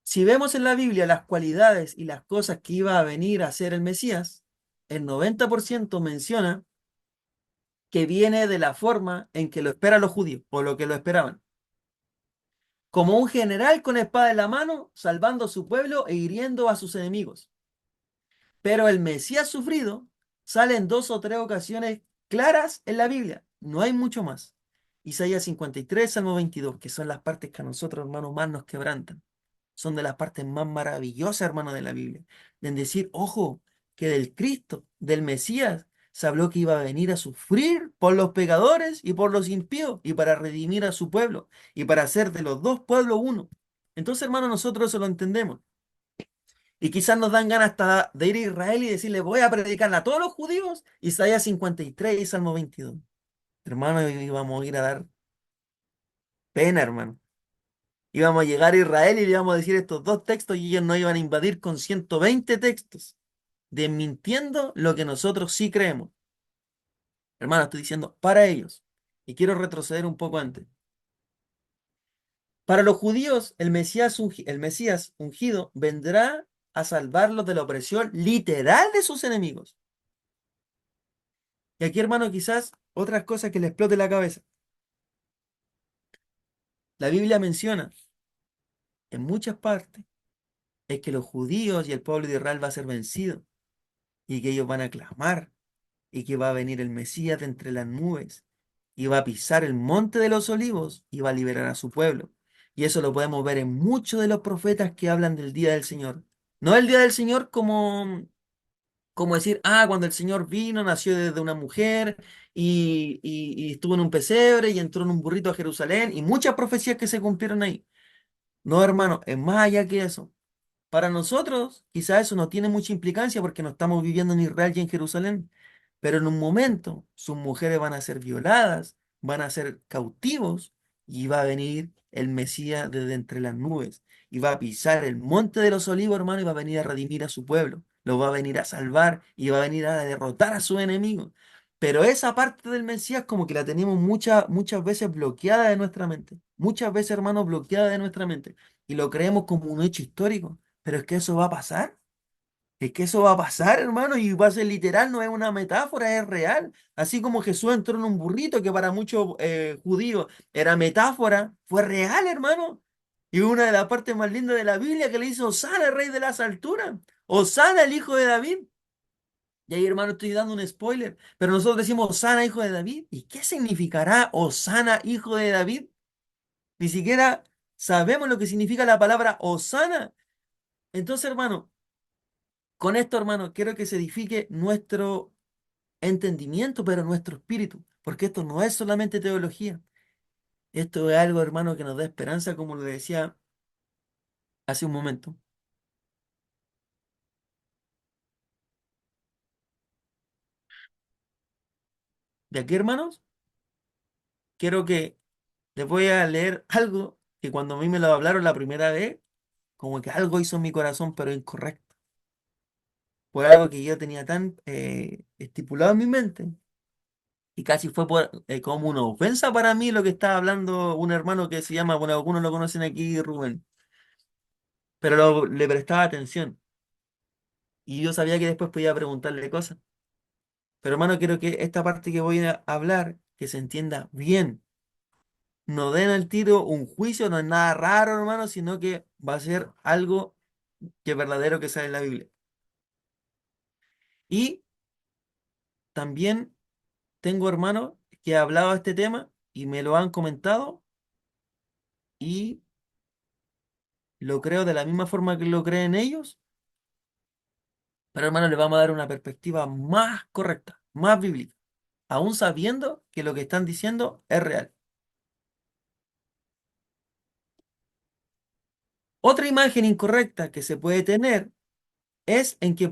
Si vemos en la Biblia las cualidades y las cosas que iba a venir a hacer el Mesías, el 90% menciona que viene de la forma en que lo esperan los judíos, o lo que lo esperaban. Como un general con espada en la mano, salvando a su pueblo e hiriendo a sus enemigos. Pero el Mesías sufrido sale en dos o tres ocasiones claras en la Biblia. No hay mucho más. Isaías 53, Salmo 22, que son las partes que a nosotros, hermanos, más nos quebrantan. Son de las partes más maravillosas, hermano, de la Biblia. De decir, ojo, que del Cristo, del Mesías, se habló que iba a venir a sufrir por los pecadores y por los impíos y para redimir a su pueblo y para hacer de los dos pueblos uno. Entonces, hermano, nosotros eso lo entendemos. Y quizás nos dan ganas hasta de ir a Israel y decirle, voy a predicarle a todos los judíos, Isaías 53 y Salmo 22. Hermano, íbamos a ir a dar pena, hermano. Íbamos a llegar a Israel y le íbamos a decir estos dos textos y ellos nos iban a invadir con 120 textos, desmintiendo lo que nosotros sí creemos. Hermano, estoy diciendo para ellos. Y quiero retroceder un poco antes. Para los judíos, el Mesías ungido vendrá a salvarlos de la opresión literal de sus enemigos. Y aquí, hermano, quizás otras cosas que le explote la cabeza. La Biblia menciona en muchas partes es que los judíos y el pueblo de Israel va a ser vencido y que ellos van a clamar y que va a venir el Mesías de entre las nubes y va a pisar el monte de los olivos y va a liberar a su pueblo. Y eso lo podemos ver en muchos de los profetas que hablan del día del Señor. No el día del Señor como decir, ah, cuando el Señor vino, nació desde una mujer y estuvo en un pesebre y entró en un burrito a Jerusalén y muchas profecías que se cumplieron ahí. No, hermano, es más allá que eso. Para nosotros, quizás eso no tiene mucha implicancia porque no estamos viviendo en Israel y en Jerusalén, pero en un momento sus mujeres van a ser violadas, van a ser cautivos y va a venir el Mesías desde entre las nubes y va a pisar el monte de los olivos, hermano, y va a venir a redimir a su pueblo, lo va a venir a salvar y va a venir a derrotar a sus enemigos. Pero esa parte del Mesías como que la tenemos muchas veces bloqueada de nuestra mente, muchas veces, hermano, bloqueada de nuestra mente y lo creemos como un hecho histórico. Pero es que eso va a pasar. Es que eso va a pasar, hermano, y va a ser literal, no es una metáfora, es real. Así como Jesús entró en un burrito, que para muchos judíos era metáfora, fue real, hermano. Y una de las partes más lindas de la Biblia que le dice, Osana, el rey de las alturas. Osana, el hijo de David. Y ahí, hermano, estoy dando un spoiler. Pero nosotros decimos Osana, hijo de David. ¿Y qué significará Osana, hijo de David? Ni siquiera sabemos lo que significa la palabra Osana. Entonces, hermano, con esto, hermano, quiero que se edifique nuestro entendimiento, pero nuestro espíritu, porque esto no es solamente teología, esto es algo, hermano, que nos da esperanza, como lo decía hace un momento. De aquí, hermanos, quiero que les voy a leer algo que cuando a mí me lo hablaron la primera vez, como que algo hizo en mi corazón, pero incorrecto. Por algo que yo tenía tan estipulado en mi mente. Y casi fue como una ofensa para mí lo que estaba hablando un hermano que se llama, bueno, algunos lo conocen aquí, Rubén, pero le prestaba atención. Y yo sabía que después podía preguntarle cosas. Pero hermano, quiero que esta parte que voy a hablar, que se entienda bien. No den al tiro un juicio, no es nada raro, hermano, sino que va a ser algo que es verdadero que sale en la Biblia. Y también tengo hermanos que han hablado de este tema y me lo han comentado y lo creo de la misma forma que lo creen ellos, pero hermano, les vamos a dar una perspectiva más correcta, más bíblica, aún sabiendo que lo que están diciendo es real. Otra imagen incorrecta que se puede tener es en qué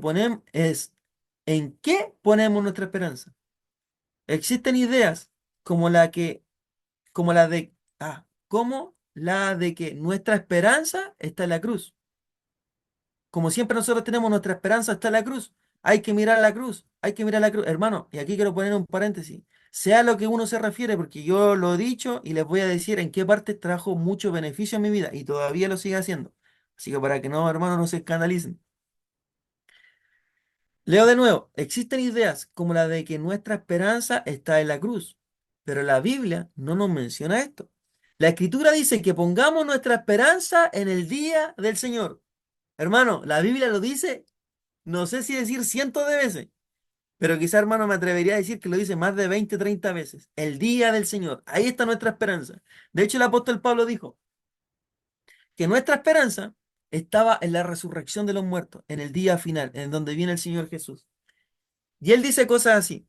ponemos nuestra esperanza. Existen ideas como como la como la de que nuestra esperanza está en la cruz. Como siempre nosotros tenemos nuestra esperanza está en la cruz. Hay que mirar la cruz, hay que mirar la cruz. Hermano, y aquí quiero poner un paréntesis. Sea a lo que uno se refiere, porque yo lo he dicho y les voy a decir en qué parte trajo mucho beneficio en mi vida y todavía lo sigue haciendo. Así que para que no, hermanos, no se escandalicen. Leo de nuevo, existen ideas como la de que nuestra esperanza está en la cruz, pero la Biblia no nos menciona esto. La Escritura dice que pongamos nuestra esperanza en el día del Señor. Hermano, la Biblia lo dice, no sé si decir cientos de veces, pero quizá, hermano, me atrevería a decir que lo dice más de 20, 30 veces. El día del Señor, ahí está nuestra esperanza. De hecho, el apóstol Pablo dijo que nuestra esperanza estaba en la resurrección de los muertos, en el día final, en donde viene el Señor Jesús. Y él dice cosas así.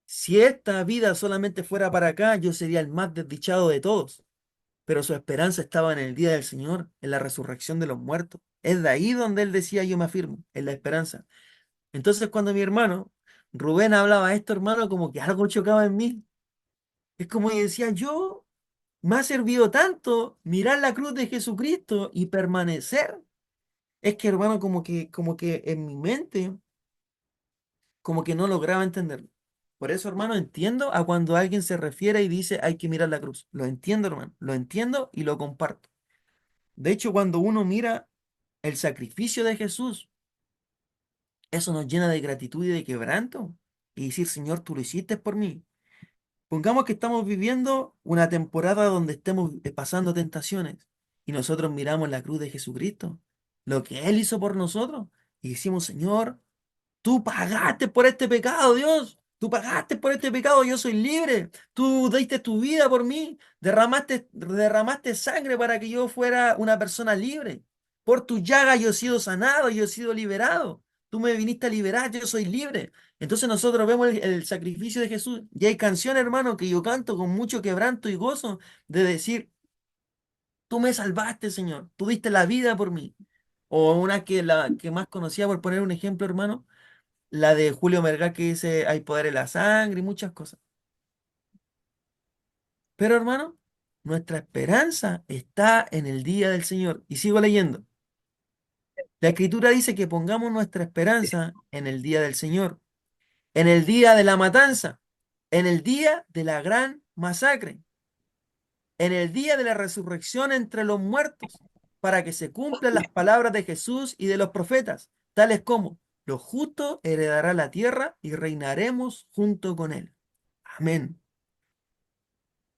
Si esta vida solamente fuera para acá, yo sería el más desdichado de todos. Pero su esperanza estaba en el día del Señor, en la resurrección de los muertos. Es de ahí donde él decía, yo me afirmo, en la esperanza. Entonces, cuando mi hermano Rubén hablaba esto, hermano, como que algo chocaba en mí. Es como que decía, yo me ha servido tanto mirar la cruz de Jesucristo y permanecer. Es que, hermano, como que en mi mente como que no lograba entenderlo. Por eso, hermano, entiendo a cuando alguien se refiere y dice hay que mirar la cruz. Lo entiendo, hermano, lo entiendo y lo comparto. De hecho, cuando uno mira el sacrificio de Jesús, eso nos llena de gratitud y de quebranto. Y decir, Señor, tú lo hiciste por mí. Pongamos que estamos viviendo una temporada donde estemos pasando tentaciones y nosotros miramos la cruz de Jesucristo, lo que Él hizo por nosotros, y decimos, Señor, tú pagaste por este pecado, Dios. Tú pagaste por este pecado, yo soy libre. Tú diste tu vida por mí. Derramaste sangre para que yo fuera una persona libre. Por tu llaga yo he sido sanado, yo he sido liberado. Tú me viniste a liberar, yo soy libre. Entonces nosotros vemos el sacrificio de Jesús. Y hay canciones, hermano, que yo canto con mucho quebranto y gozo de decir, tú me salvaste, Señor. Tú diste la vida por mí. O una la que más conocía, por poner un ejemplo, hermano, la de Julio Mergal que dice hay poder en la sangre y muchas cosas. Pero hermano, nuestra esperanza está en el día del Señor. Y sigo leyendo. La Escritura dice que pongamos nuestra esperanza en el día del Señor, en el día de la matanza, en el día de la gran masacre, en el día de la resurrección entre los muertos, para que se cumplan las palabras de Jesús y de los profetas, tales como, los justos heredará la tierra y reinaremos junto con él. Amén.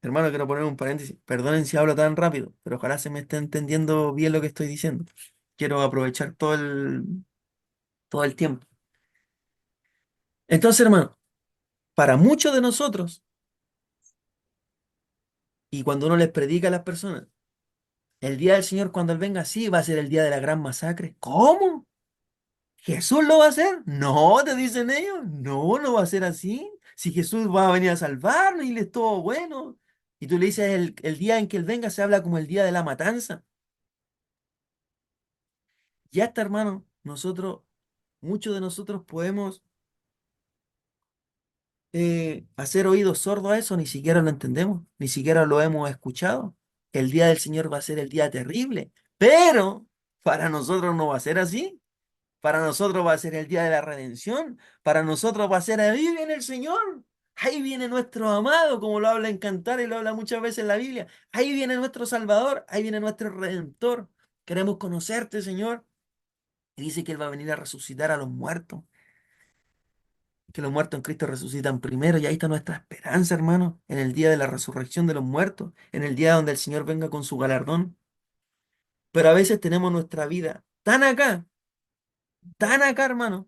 Hermano, quiero poner un paréntesis. Perdonen si hablo tan rápido, pero ojalá se me esté entendiendo bien lo que estoy diciendo. Quiero aprovechar todo el tiempo. Entonces, hermano, para muchos de nosotros, y cuando uno les predica a las personas, el día del Señor cuando Él venga, sí, va a ser el día de la gran masacre. ¿Cómo? ¿Jesús lo va a hacer? No, te dicen ellos. No, no va a ser así. Si Jesús va a venir a salvarnos y le es todo bueno. Y tú le dices, el día en que Él venga se habla como el día de la matanza. Ya está, hermano. Muchos de nosotros podemos hacer oídos sordos a eso, ni siquiera lo entendemos, ni siquiera lo hemos escuchado. El día del Señor va a ser el día terrible, pero para nosotros no va a ser así. Para nosotros va a ser el día de la redención. Para nosotros va a ser ahí viene el Señor. Ahí viene nuestro amado, como lo habla en Cantar y lo habla muchas veces en la Biblia. Ahí viene nuestro Salvador, ahí viene nuestro Redentor. Queremos conocerte, Señor. Y dice que Él va a venir a resucitar a los muertos, que los muertos en Cristo resucitan primero. Y ahí está nuestra esperanza, hermano, en el día de la resurrección de los muertos, en el día donde el Señor venga con su galardón. Pero a veces tenemos nuestra vida tan acá, hermano.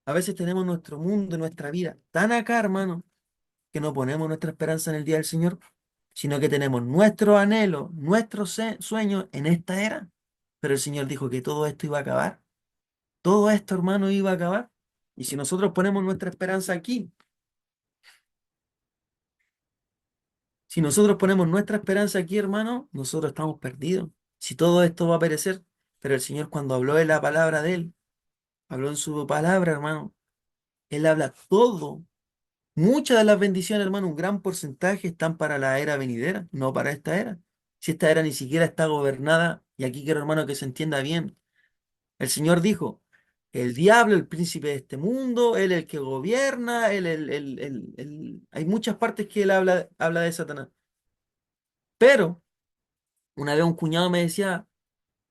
A veces tenemos nuestro mundo, nuestra vida tan acá, hermano, que no ponemos nuestra esperanza en el día del Señor, sino que tenemos nuestro anhelo, nuestro sueño en esta era. Pero el Señor dijo que todo esto iba a acabar. Todo esto, hermano, iba a acabar. Y si nosotros ponemos nuestra esperanza aquí, si nosotros ponemos nuestra esperanza aquí, hermano, nosotros estamos perdidos. Si todo esto va a perecer, pero el Señor cuando habló de la palabra de Él, habló en su palabra, hermano, Él habla todo. Muchas de las bendiciones, hermano, un gran porcentaje están para la era venidera, no para esta era. Si esta era ni siquiera está gobernada, y aquí quiero, hermano, que se entienda bien. El Señor dijo, el diablo, el príncipe de este mundo, él el que gobierna, hay muchas partes que él habla de Satanás. Pero una vez un cuñado me decía,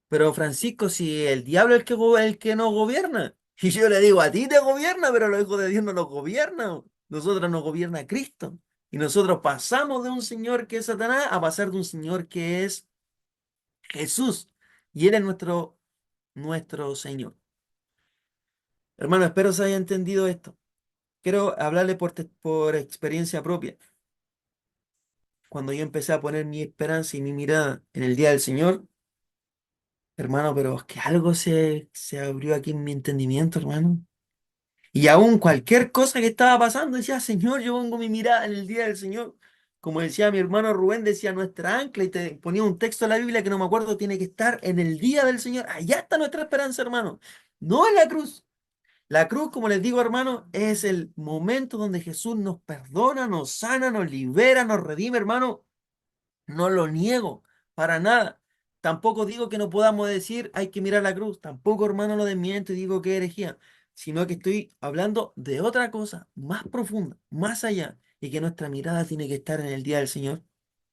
pero Francisco, si el diablo es el que no gobierna. Y yo le digo, a ti te gobierna, pero los hijos de Dios no los gobiernan. Nosotros nos gobierna Cristo. Y nosotros pasamos de un Señor que es Satanás a pasar de un Señor que es Jesús. Y Él es nuestro Señor. Hermano, espero se haya entendido esto. Quiero hablarle por experiencia propia. Cuando yo empecé a poner mi esperanza y mi mirada en el día del Señor, hermano, pero es que algo se abrió aquí en mi entendimiento, hermano. Y aún cualquier cosa que estaba pasando, decía, Señor, yo pongo mi mirada en el día del Señor. Como decía mi hermano Rubén, decía nuestra ancla y te ponía un texto de la Biblia que no me acuerdo, tiene que estar en el día del Señor. Allá está nuestra esperanza, hermano. No en la cruz. La cruz, como les digo, hermano, es el momento donde Jesús nos perdona, nos sana, nos libera, nos redime, hermano. No lo niego, para nada. Tampoco digo que no podamos decir hay que mirar la cruz. Tampoco, hermano, lo desmiento y digo que es herejía. Sino que estoy hablando de otra cosa más profunda, más allá, y que nuestra mirada tiene que estar en el día del Señor.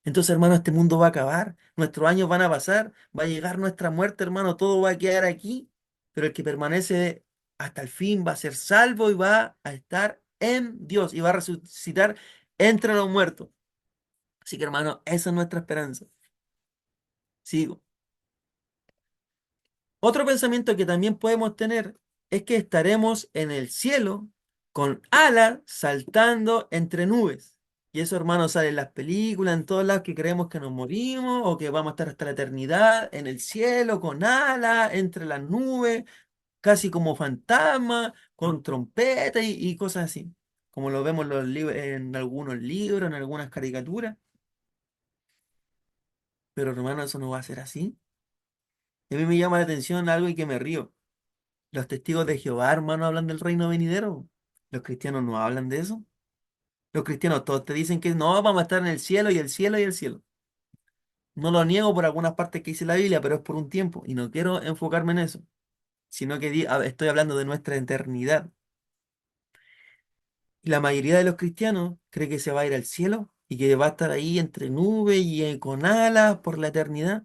Entonces, hermano, este mundo va a acabar, nuestros años van a pasar, va a llegar nuestra muerte, hermano, todo va a quedar aquí, pero el que permanece hasta el fin va a ser salvo y va a estar en Dios y va a resucitar entre los muertos. Así que, hermano, esa es nuestra esperanza. Sigo. Otro pensamiento que también podemos tener es que estaremos en el cielo con alas saltando entre nubes. Y eso, hermano, sale en las películas, en todos lados que creemos que nos morimos o que vamos a estar hasta la eternidad en el cielo con alas entre las nubes, casi como fantasmas, con trompetas y cosas así, como lo vemos en algunos libros, en algunas caricaturas. Pero, hermano, eso no va a ser así. Y a mí me llama la atención algo y que me río. Los testigos de Jehová, hermano, hablan del reino venidero. Los cristianos no hablan de eso. Los cristianos todos te dicen que no, vamos a estar en el cielo y el cielo y el cielo. No lo niego por algunas partes que dice la Biblia, pero es por un tiempo y no quiero enfocarme en eso, sino que estoy hablando de nuestra eternidad. Y la mayoría de los cristianos cree que se va a ir al cielo y que va a estar ahí entre nubes y con alas por la eternidad.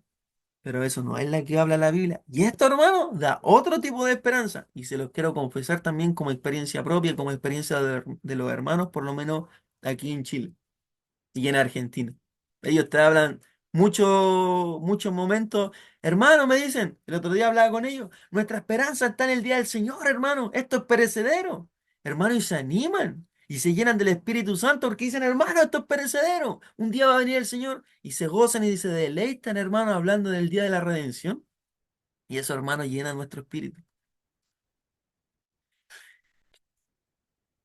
Pero eso no es la que habla la Biblia. Y esto, hermano, da otro tipo de esperanza. Y se los quiero confesar también como experiencia propia, como experiencia de los hermanos, por lo menos aquí en Chile y en Argentina. Ellos te hablan muchos momentos. Hermano, me dicen, el otro día hablaba con ellos, nuestra esperanza está en el día del Señor, hermano. Esto es perecedero. Hermano, y se animan. y se llenan del Espíritu Santo porque dicen, hermano, esto es perecedero. Un día va a venir el Señor y se gozan y se deleitan, hermano, hablando del día de la redención. Y eso, hermano, llena nuestro espíritu.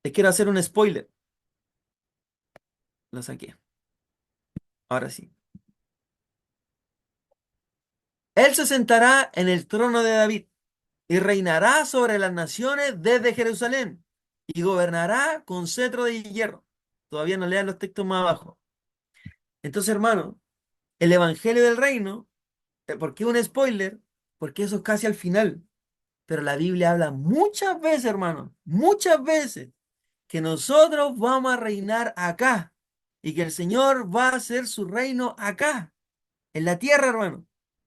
Les quiero hacer un spoiler. Lo saqué. Ahora sí. Él se sentará en el trono de David y reinará sobre las naciones desde Jerusalén y gobernará con cetro de hierro. Todavía no lean los textos más abajo. Entonces, hermano, el Evangelio del Reino, ¿por qué un spoiler? Porque eso es casi al final. Pero la Biblia habla muchas veces, hermano, muchas veces, que nosotros vamos a reinar acá y que el Señor va a hacer su reino acá, en la tierra, hermano.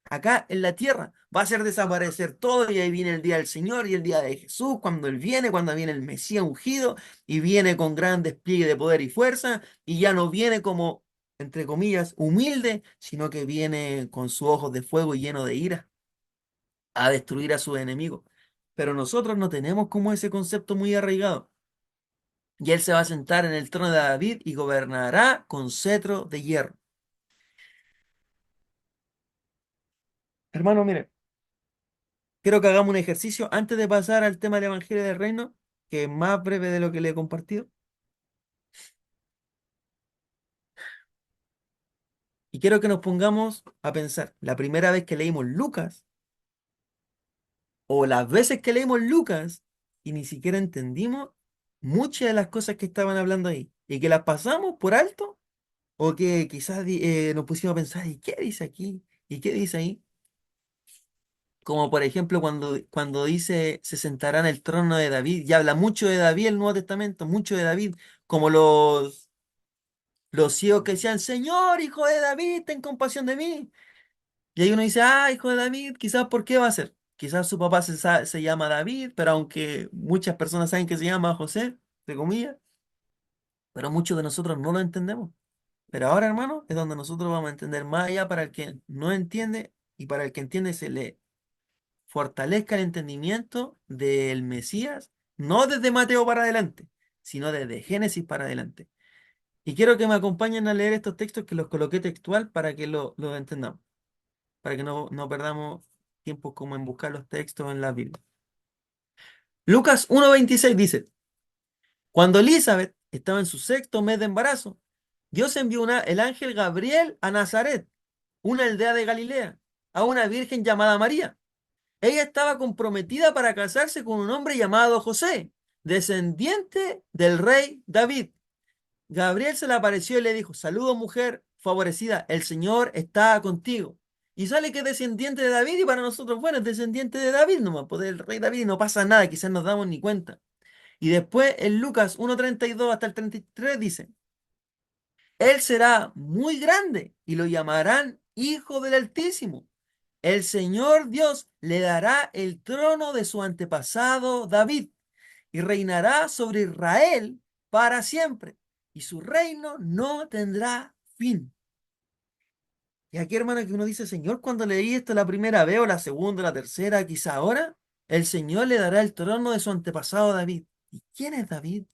Acá en la tierra va a hacer desaparecer todo y ahí viene el día del Señor y el día de Jesús, cuando Él viene, cuando viene el Mesías ungido y viene con gran despliegue de poder y fuerza y ya no viene como, entre comillas, humilde, sino que viene con sus ojos de fuego y lleno de ira a destruir a sus enemigos. Pero nosotros no tenemos como ese concepto muy arraigado. Y Él se va a sentar en el trono de David y gobernará con cetro de hierro. Hermano, mire. Quiero que hagamos un ejercicio antes de pasar al tema del Evangelio del Reino, que es más breve de lo que le he compartido. Y quiero que nos pongamos a pensar, la primera vez que leímos Lucas, o las veces que leímos Lucas, y ni siquiera entendimos muchas de las cosas que estaban hablando ahí, y que las pasamos por alto, o que quizás nos pusimos a pensar, ¿y qué dice aquí? ¿Y qué dice ahí? Como por ejemplo cuando dice se sentará en el trono de David, y habla mucho de David el Nuevo Testamento, mucho de David, como los ciegos que decían, Señor, hijo de David, ten compasión de mí. Y ahí uno dice, ah, hijo de David, quizás ¿por qué va a ser? Quizás su papá se llama David, pero aunque muchas personas saben que se llama José, entre comillas, pero muchos de nosotros no lo entendemos. Pero ahora, hermano, es donde nosotros vamos a entender más allá para el que no entiende y para el que entiende se le fortalezca el entendimiento del Mesías, no desde Mateo para adelante, sino desde Génesis para adelante. Y quiero que me acompañen a leer estos textos que los coloqué textual para que lo entendamos, para que no perdamos tiempo como en buscar los textos en la Biblia. Lucas 1:26 dice, cuando Elizabeth estaba en su sexto mes de embarazo, Dios envió el ángel Gabriel a Nazaret, una aldea de Galilea, a una virgen llamada María. Ella estaba comprometida para casarse con un hombre llamado José, descendiente del rey David. Gabriel se le apareció y le dijo, saludos mujer favorecida, el Señor está contigo. Y sale que es descendiente de David y para nosotros, bueno, es descendiente de David nomás, pues del rey David y no pasa nada, quizás nos damos ni cuenta. Y después en Lucas 1:32 hasta el 33 dice, él será muy grande y lo llamarán Hijo del Altísimo. El Señor Dios le dará el trono de su antepasado David y reinará sobre Israel para siempre, y su reino no tendrá fin. Y aquí, hermano, que uno dice, Señor, cuando leí esto la primera vez, o la segunda, o la tercera, quizá ahora, el Señor le dará el trono de su antepasado David. ¿Y quién es David?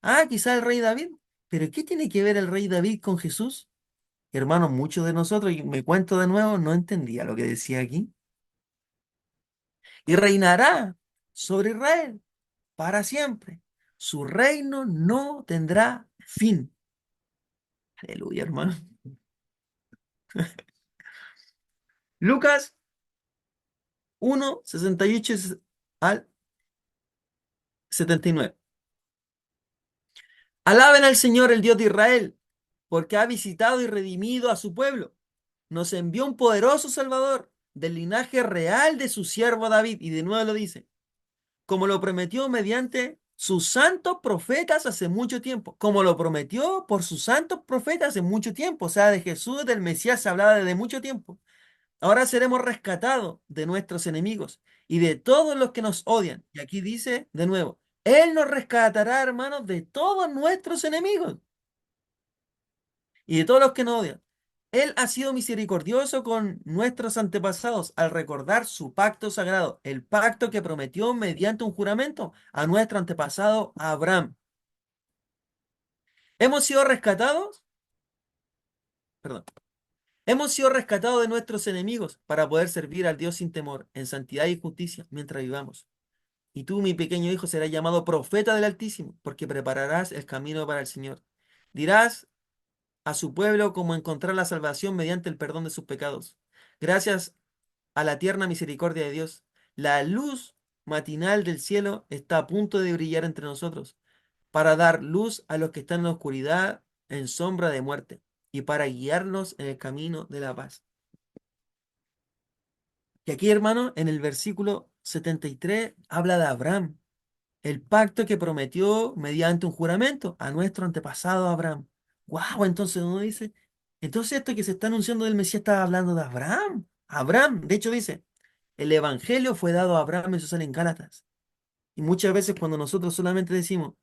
Ah, quizá el rey David. Pero ¿qué tiene que ver el rey David con Jesús? Hermanos, muchos de nosotros, y me cuento de nuevo, no entendía lo que decía aquí. Y reinará sobre Israel para siempre. Su reino no tendrá fin. Aleluya, hermano. Lucas 1:68 al 79. Alaben al Señor, el Dios de Israel, porque ha visitado y redimido a su pueblo. Nos envió un poderoso Salvador del linaje real de su siervo David. Y de nuevo lo dice, como lo prometió mediante sus santos profetas hace mucho tiempo, como lo prometió por sus santos profetas hace mucho tiempo, o sea, de Jesús, del Mesías se hablaba desde mucho tiempo. Ahora seremos rescatados de nuestros enemigos y de todos los que nos odian. Y aquí dice de nuevo, Él nos rescatará, hermanos, de todos nuestros enemigos y de todos los que nos odian. Él ha sido misericordioso con nuestros antepasados al recordar su pacto sagrado, el pacto que prometió mediante un juramento a nuestro antepasado Abraham. Hemos sido rescatados, perdón, hemos sido rescatados de nuestros enemigos para poder servir al Dios sin temor, en santidad y justicia, mientras vivamos. Y tú, mi pequeño hijo, serás llamado profeta del Altísimo, porque prepararás el camino para el Señor. Dirás a su pueblo cómo encontrar la salvación mediante el perdón de sus pecados. Gracias a la tierna misericordia de Dios, la luz matinal del cielo está a punto de brillar entre nosotros, para dar luz a los que están en la oscuridad, en sombra de muerte, y para guiarnos en el camino de la paz. Y aquí, hermano, en el versículo 73 habla de Abraham, el pacto que prometió mediante un juramento a nuestro antepasado Abraham. ¡Wow! Entonces uno dice, entonces esto que se está anunciando del Mesías está hablando de Abraham. Abraham, de hecho dice, el evangelio fue dado a Abraham, eso sale en Gálatas. Y muchas veces cuando nosotros solamente decimos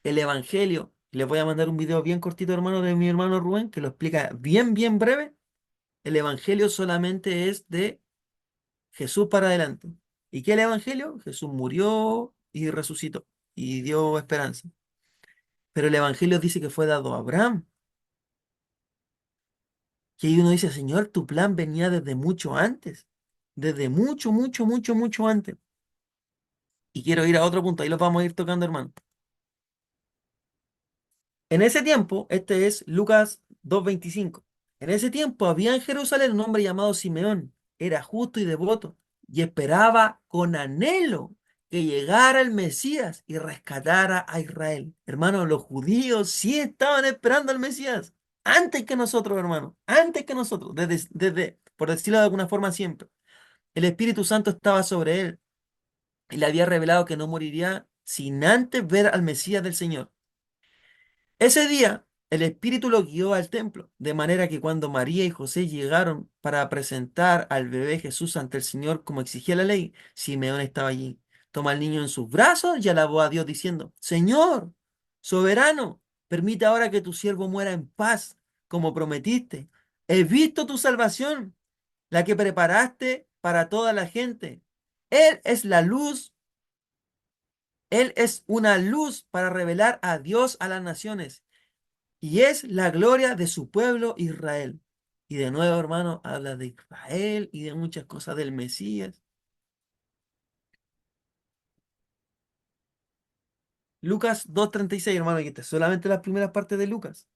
el evangelio, les voy a mandar un video bien cortito, hermano, de mi hermano Rubén, que lo explica bien, bien breve. El evangelio solamente es de Jesús para adelante. ¿Y qué es el evangelio? Jesús murió y resucitó y dio esperanza. Pero el evangelio dice que fue dado a Abraham. Y ahí uno dice, Señor, tu plan venía desde mucho antes. Desde mucho, mucho, mucho, mucho antes. Y quiero ir a otro punto, ahí los vamos a ir tocando, hermano. En ese tiempo, este es Lucas 2:25. En ese tiempo había en Jerusalén un hombre llamado Simeón. Era justo y devoto y esperaba con anhelo que llegara el Mesías y rescatara a Israel. Hermano, los judíos sí estaban esperando al Mesías. Antes que nosotros, hermano. Antes que nosotros. Por decirlo de alguna forma, siempre. El Espíritu Santo estaba sobre él y le había revelado que no moriría sin antes ver al Mesías del Señor. Ese día, el Espíritu lo guió al templo, de manera que cuando María y José llegaron para presentar al bebé Jesús ante el Señor como exigía la ley, Simeón estaba allí. Toma al niño en sus brazos y alabó a Dios diciendo, Señor, soberano, permite ahora que tu siervo muera en paz, como prometiste. He visto tu salvación, la que preparaste para toda la gente. Él es la luz, Él es una luz para revelar a Dios a las naciones y es la gloria de su pueblo Israel. Y de nuevo, hermano, habla de Israel y de muchas cosas del Mesías. Lucas 2:36, hermano, y esta es solamente las primeras partes de Lucas.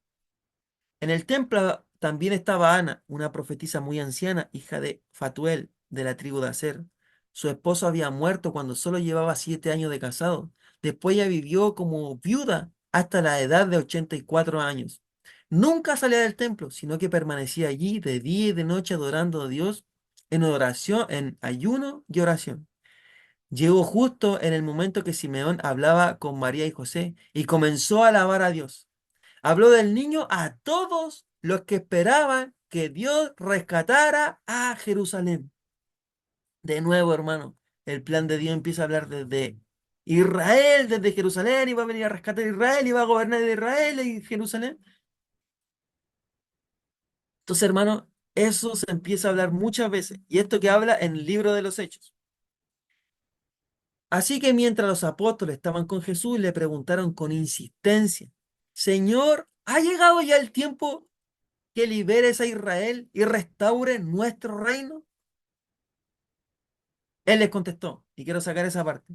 En el templo también estaba Ana, una profetisa muy anciana, hija de Fatuel, de la tribu de Aser. Su esposo había muerto cuando solo llevaba 7 años de casado. Después ella vivió como viuda hasta la edad de 84 años. Nunca salía del templo, sino que permanecía allí de día y de noche adorando a Dios en oración, en ayuno y oración. Llegó justo en el momento que Simeón hablaba con María y José y comenzó a alabar a Dios. Habló del niño a todos los que esperaban que Dios rescatara a Jerusalén. De nuevo, hermano, el plan de Dios empieza a hablar desde Israel, desde Jerusalén, y va a venir a rescatar a Israel, y va a gobernar de Israel y Jerusalén. Entonces, hermano, eso se empieza a hablar muchas veces, y esto que habla en el libro de los Hechos. Así que mientras los apóstoles estaban con Jesús, le preguntaron con insistencia, Señor, ¿ha llegado ya el tiempo que liberes a Israel y restaure nuestro reino? Él les contestó, y quiero sacar esa parte.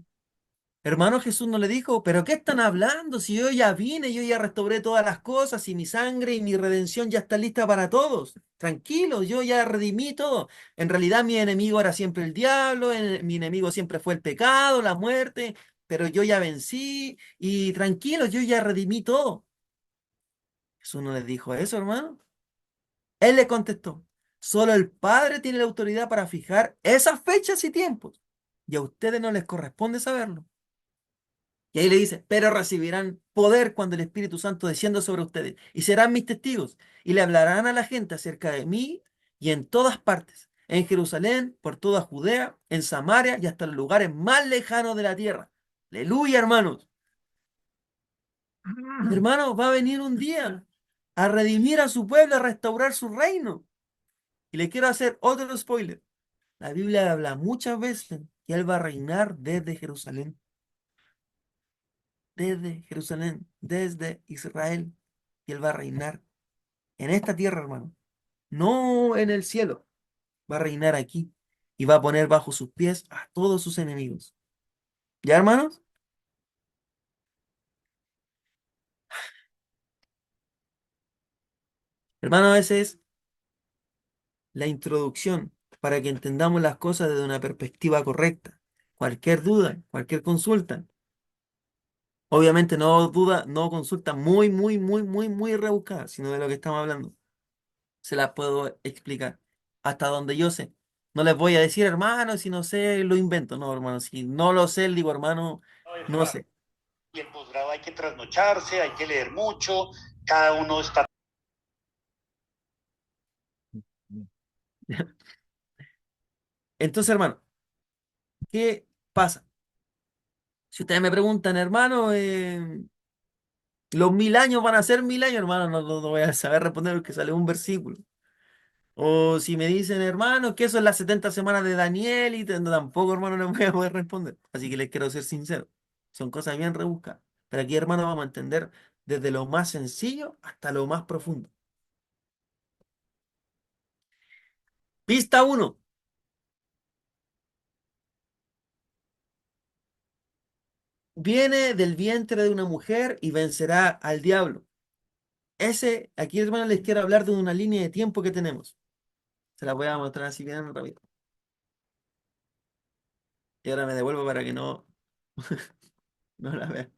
Hermano, Jesús no le dijo, pero ¿qué están hablando? Si yo ya vine, yo ya restauré todas las cosas y mi sangre y mi redención ya está lista para todos. Tranquilo, yo ya redimí todo. En realidad mi enemigo era siempre el diablo, mi enemigo siempre fue el pecado, la muerte, pero yo ya vencí y tranquilo, yo ya redimí todo. Jesús no les dijo eso, hermano. Él le contestó, solo el Padre tiene la autoridad para fijar esas fechas y tiempos, y a ustedes no les corresponde saberlo. Y ahí le dice, pero recibirán poder cuando el Espíritu Santo descienda sobre ustedes, y serán mis testigos, y le hablarán a la gente acerca de mí, y en todas partes, en Jerusalén, por toda Judea, en Samaria, y hasta los lugares más lejanos de la tierra. Aleluya, hermanos. Hermanos, va a venir un día a redimir a su pueblo, a restaurar su reino. Y le quiero hacer otro spoiler. La Biblia habla muchas veces que Él va a reinar desde Jerusalén. desde Jerusalén, desde Israel, y Él va a reinar en esta tierra, hermano, no en el cielo, va a reinar aquí y va a poner bajo sus pies a todos sus enemigos. ¿Ya, hermanos? Hermano, a veces la introducción para que entendamos las cosas desde una perspectiva correcta. Cualquier duda, cualquier consulta, obviamente no duda, no consulta muy rebuscada, sino de lo que estamos hablando. Se las puedo explicar hasta donde yo sé. No les voy a decir, hermano, si no sé, lo invento. No, hermano, si no lo sé, digo, hermano, no sé. Y el posgrado hay que trasnocharse, hay que leer mucho, cada uno está. Entonces, hermano, ¿qué pasa? Si ustedes me preguntan, hermano, los 1000 años van a ser 1000 años, hermano, no voy a saber responder porque sale un versículo. O si me dicen, hermano, que eso es las 70 semanas de Daniel, y tampoco, hermano, les voy a poder responder. Así que les quiero ser sincero. Son cosas bien rebuscadas. Pero aquí, hermano, vamos a entender desde lo más sencillo hasta lo más profundo. Pista uno. Viene del vientre de una mujer y vencerá al diablo. Aquí, hermano, les quiero hablar de una línea de tiempo que tenemos. Se la voy a mostrar así bien rápido. Y ahora me devuelvo para que no la vean.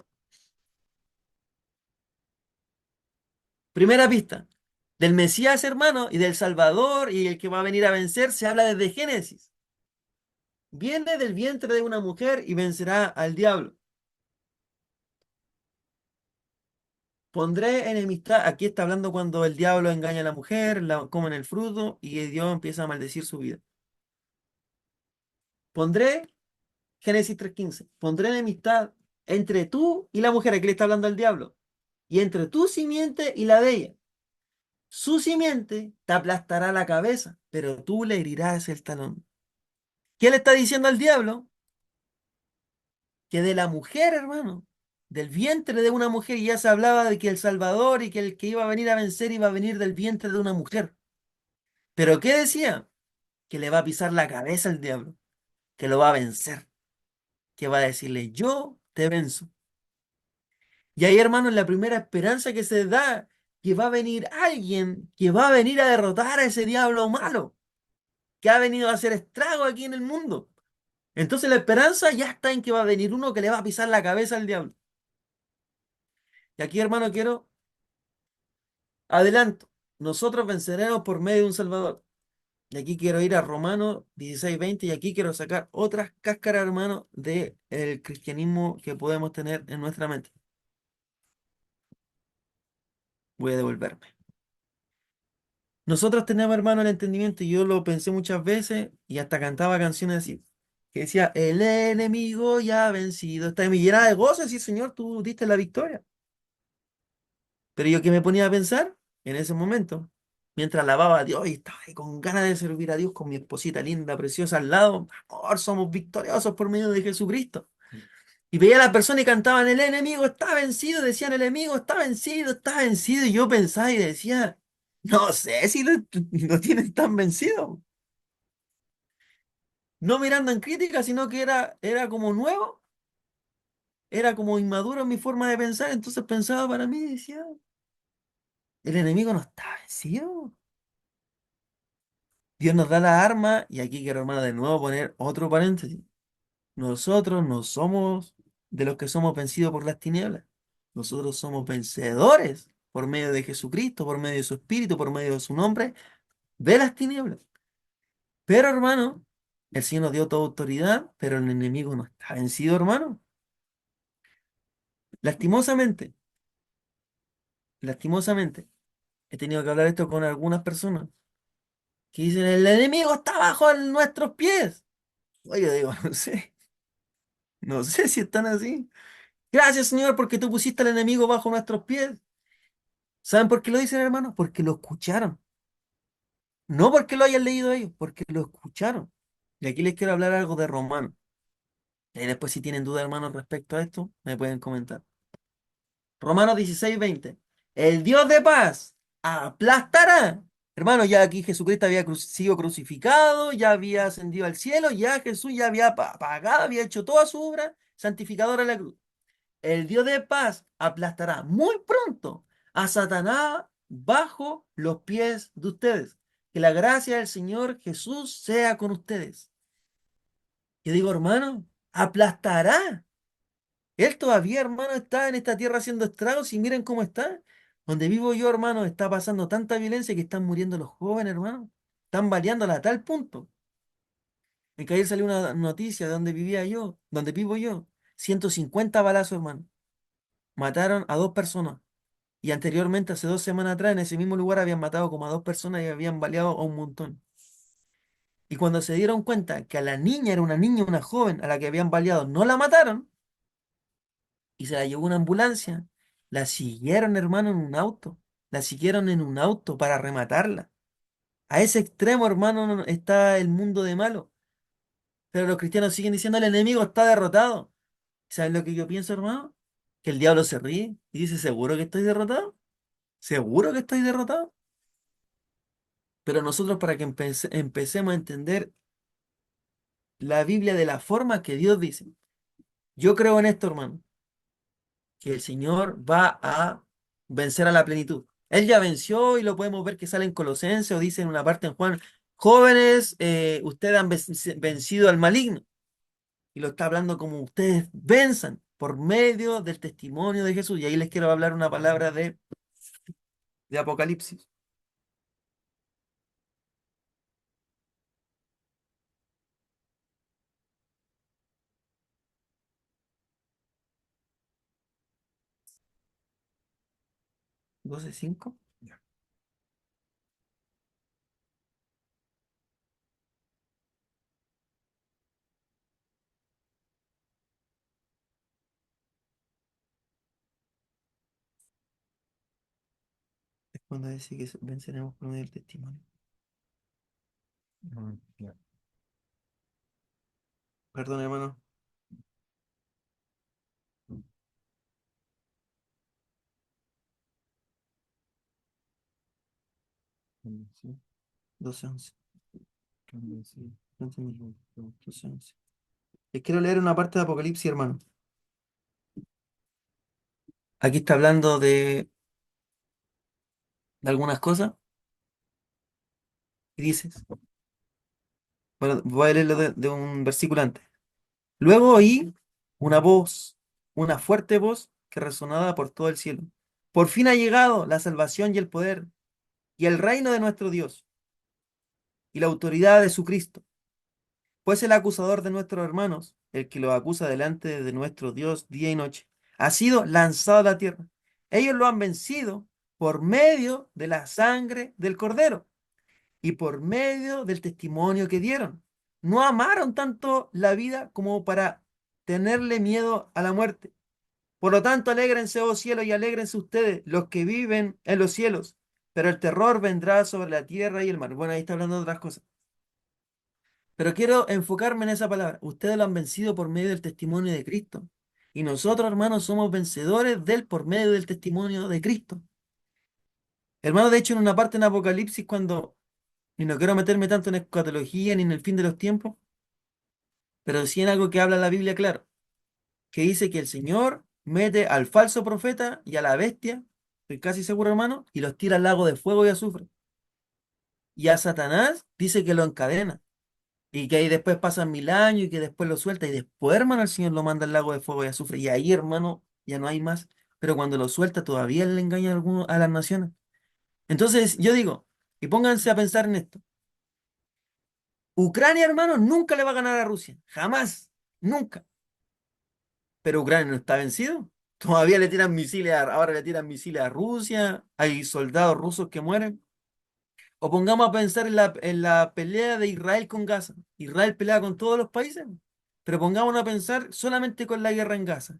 Primera pista. Del Mesías, hermano, y del Salvador y el que va a venir a vencer, se habla desde Génesis. Viene del vientre de una mujer y vencerá al diablo. Pondré enemistad. Aquí está hablando cuando el diablo engaña a la mujer, la comen el fruto y Dios empieza a maldecir su vida. Pondré, Génesis 3:15, pondré enemistad entre tú y la mujer. Aquí le está hablando al diablo. Y entre tu simiente y la de ella. Su simiente te aplastará la cabeza, pero tú le herirás el talón. ¿Qué le está diciendo al diablo? Que de la mujer, hermano, del vientre de una mujer, y ya se hablaba de que el Salvador y que el que iba a venir a vencer iba a venir del vientre de una mujer. ¿Pero qué decía? Que le va a pisar la cabeza al diablo, que lo va a vencer, que va a decirle, yo te venzo. Y ahí, hermano, es la primera esperanza que se da, que va a venir alguien que va a venir a derrotar a ese diablo malo, que ha venido a hacer estrago aquí en el mundo. Entonces la esperanza ya está en que va a venir uno que le va a pisar la cabeza al diablo. Y aquí, hermano, quiero adelanto, nosotros venceremos por medio de un Salvador. Y aquí quiero ir a Romanos 16:20 y aquí quiero sacar otras cáscaras, hermano, del cristianismo que podemos tener en nuestra mente. Voy a devolverme. Nosotros tenemos, hermano, el entendimiento y yo lo pensé muchas veces y hasta cantaba canciones así, que decía, el enemigo ya ha vencido. Está me llenaba de gozo, sí, Señor, tú diste la victoria. Pero yo que me ponía a pensar en ese momento, mientras lavaba a Dios y estaba ahí con ganas de servir a Dios con mi esposita linda, preciosa al lado, amor, somos victoriosos por medio de Jesucristo. Y veía a la persona y cantaban, el enemigo está vencido, decían, el enemigo está vencido. Y yo pensaba y decía, no sé si lo tienen tan vencido. No mirando en crítica, sino que era como nuevo, era como inmaduro en mi forma de pensar. Entonces pensaba para mí y decía, el enemigo no está vencido. Dios nos da la arma, y aquí quiero, hermano, de nuevo poner otro paréntesis. Nosotros no somos de los que somos vencidos por las tinieblas. Nosotros somos vencedores por medio de Jesucristo, por medio de su Espíritu, por medio de su nombre, de las tinieblas. Pero, hermano, el Señor nos dio toda autoridad, pero el enemigo no está vencido, hermano. Lastimosamente, lastimosamente, he tenido que hablar esto con algunas personas que dicen, el enemigo está bajo nuestros pies. Oye, yo digo, no sé si están así. Gracias, Señor, porque tú pusiste al enemigo bajo nuestros pies. ¿Saben por qué lo dicen, hermanos? Porque lo escucharon. No porque lo hayan leído ellos, porque lo escucharon. Y aquí les quiero hablar algo de Romano. Y después, si tienen duda, hermanos, respecto a esto, me pueden comentar. Romanos 16:20. El Dios de paz aplastará. Hermano, ya aquí Jesucristo había sido crucificado, ya había ascendido al cielo, ya Jesús ya había pagado, había hecho toda su obra santificadora en la cruz. El Dios de paz aplastará muy pronto a Satanás bajo los pies de ustedes. Que la gracia del Señor Jesús sea con ustedes. Yo digo, hermano, aplastará. Él todavía, hermano, está en esta tierra haciendo estragos y miren cómo está. Donde vivo yo, hermano, está pasando tanta violencia que están muriendo los jóvenes, hermano. Están baleándola a tal punto. En que ayer salió una noticia de donde vivía yo, donde vivo yo. 150 balazos, hermano. Mataron a 2 personas. Y anteriormente, hace 2 semanas atrás, en ese mismo lugar habían matado como a 2 personas y habían baleado a un montón. Y cuando se dieron cuenta que a la niña era una niña, una joven a la que habían baleado, no la mataron y se la llevó una ambulancia, la siguieron, hermano, en un auto. La siguieron en un auto para rematarla. A ese extremo, hermano, está el mundo de malo. Pero los cristianos siguen diciendo el enemigo está derrotado. ¿Sabes lo que yo pienso, hermano? Que el diablo se ríe y dice, ¿seguro que estoy derrotado? ¿Seguro que estoy derrotado? Pero nosotros para que empecemos a entender la Biblia de la forma que Dios dice. Yo creo en esto, hermano, que el Señor va a vencer a la plenitud. Él ya venció y lo podemos ver que sale en Colosenses o dice en una parte en Juan, jóvenes, ustedes han vencido al maligno. Y lo está hablando como ustedes venzan por medio del testimonio de Jesús. Y ahí les quiero hablar una palabra de Apocalipsis. 12:5. Es cuando dice que venceremos por medio del testimonio. Perdón, hermano. Sí. 12:11. No entendí. 12:11. Les quiero leer una parte de Apocalipsis, hermano. Aquí está hablando de algunas cosas y dice, bueno, voy a leerlo de un versículo antes. Luego oí una voz, una fuerte voz que resonaba por todo el cielo. Por fin ha llegado la salvación y el poder y el reino de nuestro Dios y la autoridad de su Cristo. Pues el acusador de nuestros hermanos, el que los acusa delante de nuestro Dios día y noche, ha sido lanzado a la tierra. Ellos lo han vencido por medio de la sangre del Cordero y por medio del testimonio que dieron. No amaron tanto la vida como para tenerle miedo a la muerte. Por lo tanto, alégrense, oh cielos, y alégrense ustedes, los que viven en los cielos. Pero el terror vendrá sobre la tierra y el mar. Bueno, ahí está hablando de otras cosas. Pero quiero enfocarme en esa palabra. Ustedes lo han vencido por medio del testimonio de Cristo. Y nosotros, hermanos, somos vencedores del por medio del testimonio de Cristo. Hermano, de hecho, en una parte en Apocalipsis, cuando, y no quiero meterme tanto en escatología ni en el fin de los tiempos, pero sí en algo que habla la Biblia, claro, que dice que el Señor mete al falso profeta y a la bestia, estoy casi seguro, hermano, y los tira al lago de fuego y azufre. Y a Satanás dice que lo encadena. Y que ahí después pasan 1000 años y que después lo suelta. Y después, hermano, el Señor lo manda al lago de fuego y azufre. Y ahí, hermano, ya no hay más. Pero cuando lo suelta, todavía le engaña a las naciones. Entonces, yo digo, y pónganse a pensar en esto. Ucrania, hermano, nunca le va a ganar a Rusia. Jamás. Nunca. Pero Ucrania no está vencido. Todavía le tiran misiles, ahora le tiran misiles a Rusia. Hay soldados rusos que mueren. O pongamos a pensar en la pelea de Israel con Gaza. Israel pelea con todos los países, pero pongámonos a pensar solamente con la guerra en Gaza.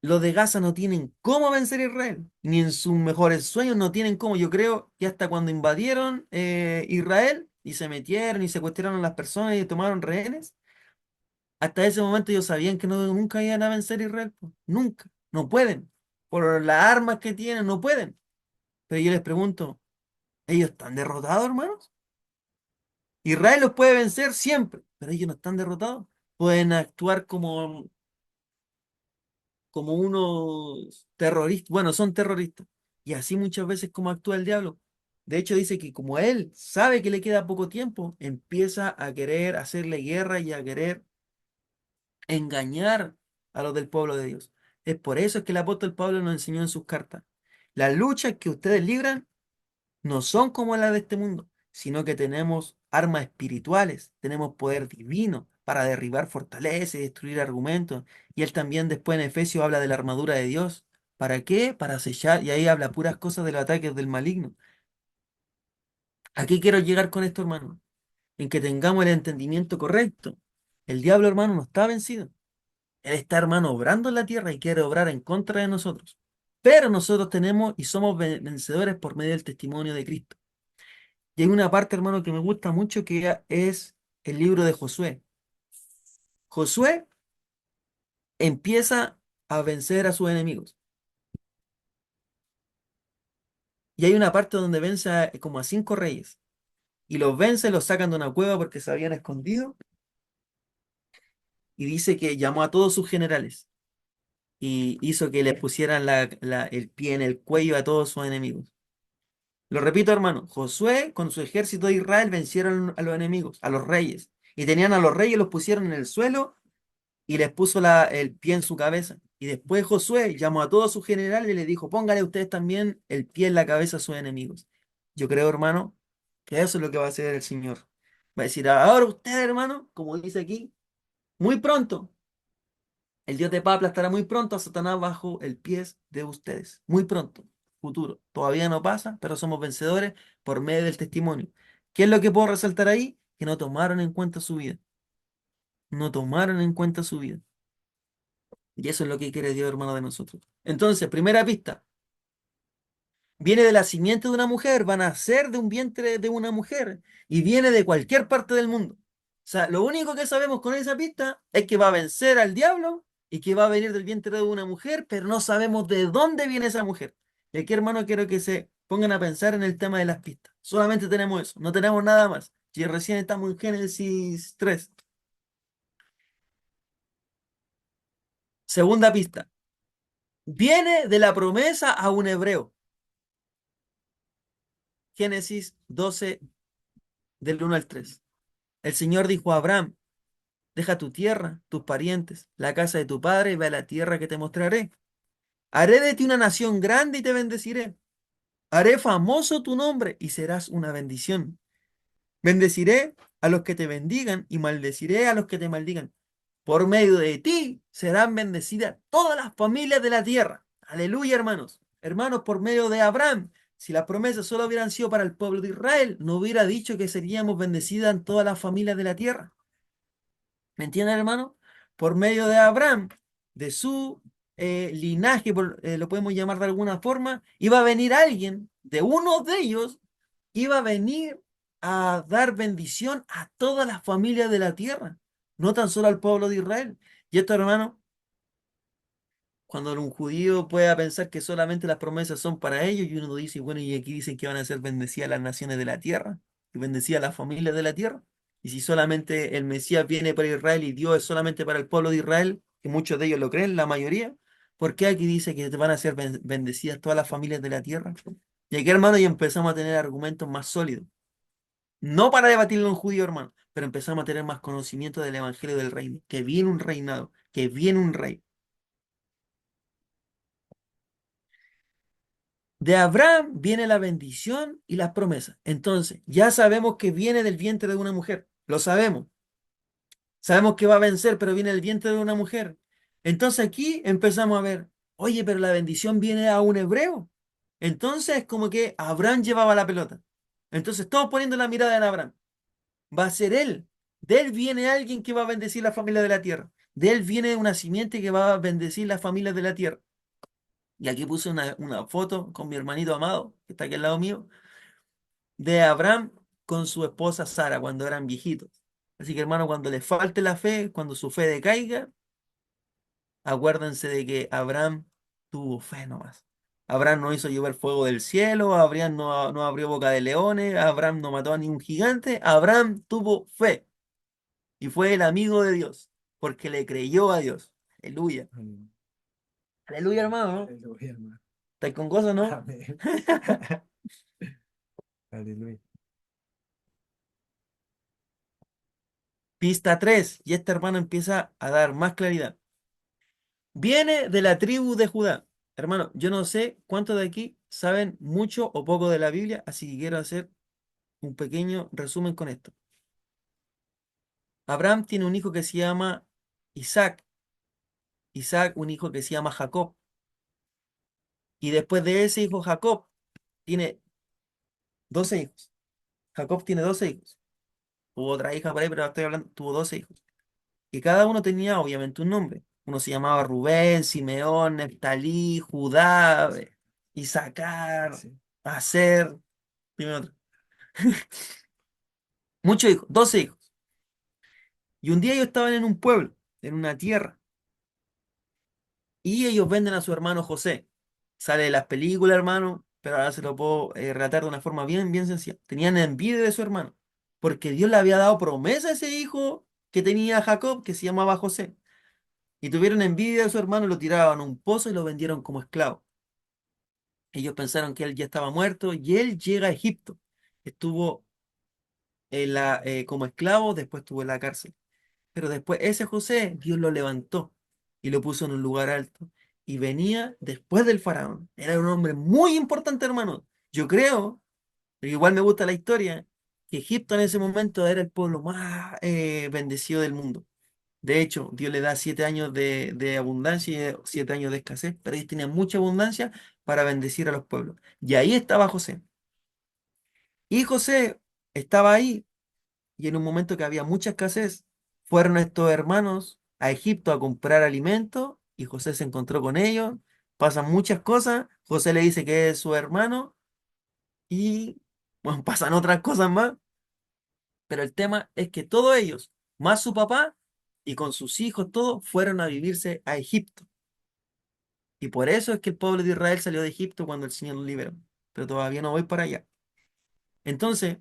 Los de Gaza no tienen cómo vencer a Israel, ni en sus mejores sueños no tienen cómo. Yo creo que hasta cuando invadieron Israel y se metieron y secuestraron a las personas y tomaron rehenes, hasta ese momento ellos sabían que nunca iban a vencer a Israel, po. Nunca, no pueden. Por las armas que tienen, no pueden. Pero yo les pregunto, ¿ellos están derrotados, hermanos? Israel los puede vencer siempre, pero ellos no están derrotados. Pueden actuar como unos terroristas. Bueno, son terroristas. Y así muchas veces como actúa el diablo. De hecho, dice que como él sabe que le queda poco tiempo, empieza a querer hacerle guerra y a querer engañar a los del pueblo de Dios. Es por eso que el apóstol Pablo nos enseñó en sus cartas. Las luchas que ustedes libran no son como las de este mundo, sino que tenemos armas espirituales, tenemos poder divino para derribar fortalezas y destruir argumentos. Y él también después en Efesios habla de la armadura de Dios. ¿Para qué? Para sellar, y ahí habla puras cosas de los ataques del maligno. ¿A qué quiero llegar con esto, hermano? En que tengamos el entendimiento correcto. El diablo, hermano, no está vencido. Él está, hermano, obrando en la tierra y quiere obrar en contra de nosotros. Pero nosotros tenemos y somos vencedores por medio del testimonio de Cristo. Y hay una parte, hermano, que me gusta mucho que es el libro de Josué. Josué empieza a vencer a sus enemigos. Y hay una parte donde vence como a 5 reyes. Y los vence, los sacan de una cueva porque se habían escondido. Y dice que llamó a todos sus generales. Y hizo que les pusieran el pie en el cuello a todos sus enemigos. Lo repito, hermano. Josué con su ejército de Israel vencieron a los enemigos, a los reyes. Y tenían a los reyes, los pusieron en el suelo y les puso el pie en su cabeza. Y después Josué llamó a todos sus generales y les dijo, póngale ustedes también el pie en la cabeza a sus enemigos. Yo creo, hermano, que eso es lo que va a hacer el Señor. Va a decir, ahora ustedes, hermano, como dice aquí, muy pronto, el Dios de paz aplastará muy pronto a Satanás bajo el pie de ustedes. Muy pronto, futuro. Todavía no pasa, pero somos vencedores por medio del testimonio. ¿Qué es lo que puedo resaltar ahí? Que no tomaron en cuenta su vida. No tomaron en cuenta su vida. Y eso es lo que quiere Dios, hermano, de nosotros. Entonces, primera pista, viene de la simiente de una mujer, van a nacer de un vientre de una mujer y viene de cualquier parte del mundo. O sea, lo único que sabemos con esa pista es que va a vencer al diablo y que va a venir del vientre de una mujer, pero no sabemos de dónde viene esa mujer. Y aquí, hermano, quiero que se pongan a pensar en el tema de las pistas. Solamente tenemos eso, no tenemos nada más. Y recién estamos en Génesis 3. Segunda pista, viene de la promesa a un hebreo. Génesis 12, del 1 al 3. El Señor dijo a Abraham, deja tu tierra, tus parientes, la casa de tu padre y ve a la tierra que te mostraré. Haré de ti una nación grande y te bendeciré. Haré famoso tu nombre y serás una bendición. Bendeciré a los que te bendigan y maldeciré a los que te maldigan. Por medio de ti serán bendecidas todas las familias de la tierra. Aleluya, hermanos. Hermanos, por medio de Abraham. Si las promesas solo hubieran sido para el pueblo de Israel, no hubiera dicho que seríamos bendecidas en todas las familias de la tierra. ¿Me entienden, hermano? Por medio de Abraham, de su linaje, lo podemos llamar de alguna forma, iba a venir alguien, de uno de ellos, iba a venir a dar bendición a todas las familias de la tierra, no tan solo al pueblo de Israel. Y esto, hermano, cuando un judío pueda pensar que solamente las promesas son para ellos, y uno dice, bueno, y aquí dicen que van a ser bendecidas las naciones de la tierra, y bendecidas las familias de la tierra. Y si solamente el Mesías viene para Israel y Dios es solamente para el pueblo de Israel, que muchos de ellos lo creen, la mayoría, ¿por qué aquí dice que van a ser bendecidas todas las familias de la tierra? Y aquí, hermano, ya empezamos a tener argumentos más sólidos. No para debatirlo en judío, hermano, pero empezamos a tener más conocimiento del evangelio del reino, que viene un reinado, que viene un rey. De Abraham viene la bendición y las promesas. Entonces, ya sabemos que viene del vientre de una mujer. Lo sabemos. Sabemos que va a vencer, pero viene del vientre de una mujer. Entonces aquí empezamos a ver, oye, pero la bendición viene a un hebreo. Entonces es como que Abraham llevaba la pelota. Entonces todos poniendo la mirada en Abraham. Va a ser él. De él viene alguien que va a bendecir la familia de la tierra. De él viene una simiente que va a bendecir las familias de la tierra. Y aquí puse una foto con mi hermanito amado, que está aquí al lado mío, de Abraham con su esposa Sara cuando eran viejitos. Así que hermano, cuando les falte la fe, cuando su fe decaiga, acuérdense de que Abraham tuvo fe nomás. Abraham no hizo llover fuego del cielo, Abraham no abrió boca de leones, Abraham no mató a ningún gigante, Abraham tuvo fe y fue el amigo de Dios, porque le creyó a Dios. Aleluya. Amén. Aleluya, hermano, ¿no? Aleluya, hermano. ¿Estáis con cosas, no? Amén. Aleluya. Pista 3 y este hermano empieza a dar más claridad. Viene de la tribu de Judá. Hermano, yo no sé cuántos de aquí saben mucho o poco de la Biblia, así que quiero hacer un pequeño resumen con esto. Abraham tiene un hijo que se llama Isaac, Isaac un hijo que se llama Jacob, y después de ese hijo Jacob tiene 12 hijos. Jacob tiene 12 hijos. Tuvo otra hija por ahí, pero estoy hablando, tuvo 12 hijos. Y cada uno tenía obviamente un nombre. Uno se llamaba Rubén, Simeón, Neftalí, Judá, Isaacar, Sí. Aser, dime otro. Muchos hijos, 12 hijos. Y un día ellos estaban en un pueblo, en una tierra, y ellos venden a su hermano José. Sale de las películas, hermano, pero ahora se lo puedo relatar de una forma bien, bien sencilla. Tenían envidia de su hermano, porque Dios le había dado promesa a ese hijo que tenía Jacob, que se llamaba José. Y tuvieron envidia de su hermano, lo tiraban a un pozo y lo vendieron como esclavo. Ellos pensaron que él ya estaba muerto y él llega a Egipto. Estuvo como esclavo, después estuvo en la cárcel. Pero después ese José, Dios lo levantó y lo puso en un lugar alto. Y venía después del faraón. Era un hombre muy importante, hermano. Yo creo, pero igual me gusta la historia, que Egipto en ese momento era el pueblo más bendecido del mundo. De hecho, Dios le da 7 años de abundancia y 7 años de escasez, pero ellos tenían mucha abundancia para bendecir a los pueblos. Y ahí estaba José. Y José estaba ahí, y en un momento que había mucha escasez, fueron estos hermanos a Egipto a comprar alimento, y José se encontró con ellos. Pasan muchas cosas. José le dice que es su hermano, y bueno, pasan otras cosas más. Pero el tema es que todos ellos, más su papá, y con sus hijos, todos fueron a vivirse a Egipto. Y por eso es que el pueblo de Israel salió de Egipto cuando el Señor los liberó. Pero todavía no voy para allá. Entonces,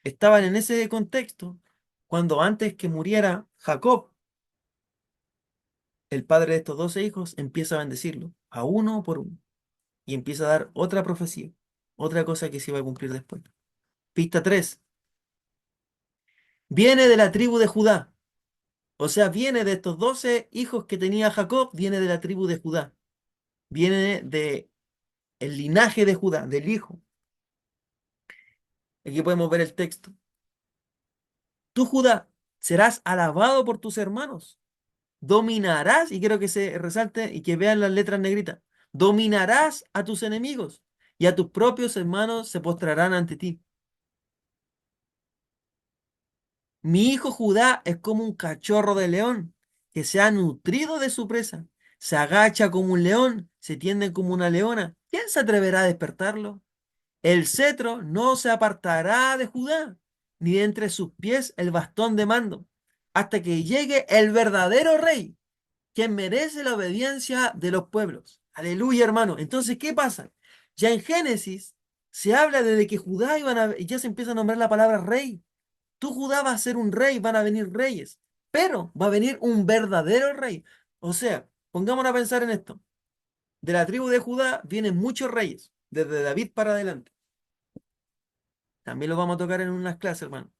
estaban en ese contexto cuando antes que muriera Jacob, el padre de estos 12 hijos, empieza a bendecirlo, a uno por uno. Y empieza a dar otra profecía, otra cosa que se iba a cumplir después. Pista 3. Viene de la tribu de Judá. O sea, viene de estos 12 hijos que tenía Jacob, viene de la tribu de Judá. Viene de el linaje de Judá, del hijo. Aquí podemos ver el texto. Tú, Judá, serás alabado por tus hermanos. Dominarás, y quiero que se resalte y que vean las letras negritas. Dominarás a tus enemigos y a tus propios hermanos se postrarán ante ti. Mi hijo Judá es como un cachorro de león que se ha nutrido de su presa. Se agacha como un león, se tiende como una leona. ¿Quién se atreverá a despertarlo? El cetro no se apartará de Judá, ni de entre sus pies el bastón de mando, hasta que llegue el verdadero rey, quien merece la obediencia de los pueblos. Aleluya, hermano. Entonces, ¿qué pasa? Ya en Génesis se habla de que Judá y ya se empieza a nombrar la palabra rey. Tú, Judá, vas a ser un rey, van a venir reyes, pero va a venir un verdadero rey. O sea, pongámonos a pensar en esto. De la tribu de Judá vienen muchos reyes, desde David para adelante. También lo vamos a tocar en unas clases, hermano.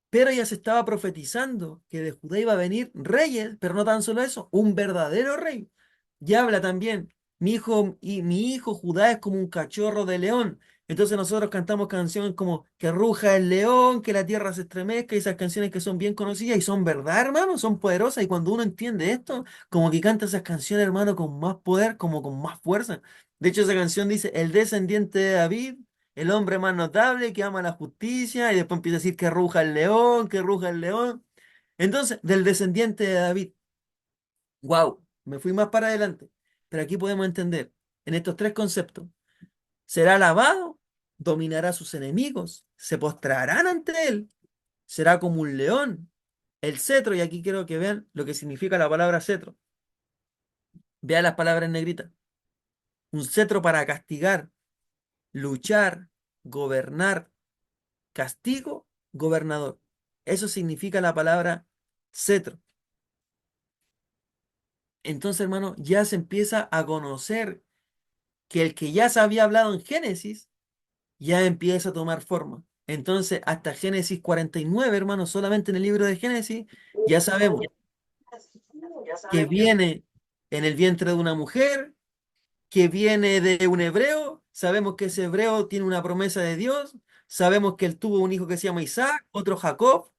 Pero ya se estaba profetizando que de Judá iba a venir reyes, pero no tan solo eso, un verdadero rey. Y habla también, mi hijo Judá es como un cachorro de león. Entonces nosotros cantamos canciones como que ruja el león, que la tierra se estremezca, y esas canciones que son bien conocidas y son verdad, hermano, son poderosas. Y cuando uno entiende esto, como que canta esas canciones, hermano, con más poder, como con más fuerza. De hecho, esa canción dice, el descendiente de David, el hombre más notable que ama la justicia, y después empieza a decir que ruja el león, que ruja el león. Entonces, del descendiente de David. Wow, me fui más para adelante. Pero aquí podemos entender, en estos tres conceptos, será alabado, dominará a sus enemigos, se postrarán ante él, será como un león. El cetro, y aquí quiero que vean lo que significa la palabra cetro. Vea las palabras en negrita. Un cetro para castigar, luchar, gobernar, castigo, gobernador. Eso significa la palabra cetro. Entonces, hermano, ya se empieza a conocer que el que ya se había hablado en Génesis ya empieza a tomar forma. Entonces, hasta Génesis 49, hermano, solamente en el libro de Génesis, ya sabemos que viene en el vientre de una mujer, que viene de un hebreo, sabemos que ese hebreo tiene una promesa de Dios, sabemos que él tuvo un hijo que se llama Isaac, otro Jacob,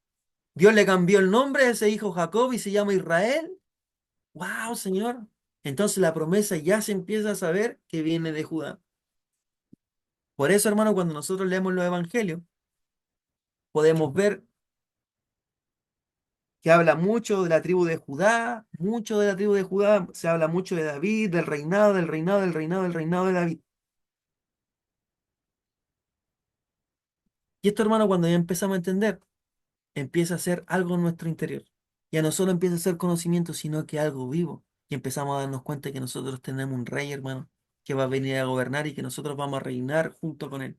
Dios le cambió el nombre a ese hijo Jacob y se llama Israel. ¡Wow, Señor! Entonces la promesa ya se empieza a saber que viene de Judá. Por eso, hermano, cuando nosotros leemos los evangelios, podemos ver que habla mucho de la tribu de Judá, mucho de la tribu de Judá, se habla mucho de David, del reinado, del reinado, del reinado, del reinado de David. Y esto, hermano, cuando ya empezamos a entender, empieza a ser algo en nuestro interior. Ya no solo empieza a ser conocimiento, sino que algo vivo. Y empezamos a darnos cuenta que nosotros tenemos un rey, hermano, que va a venir a gobernar y que nosotros vamos a reinar junto con él.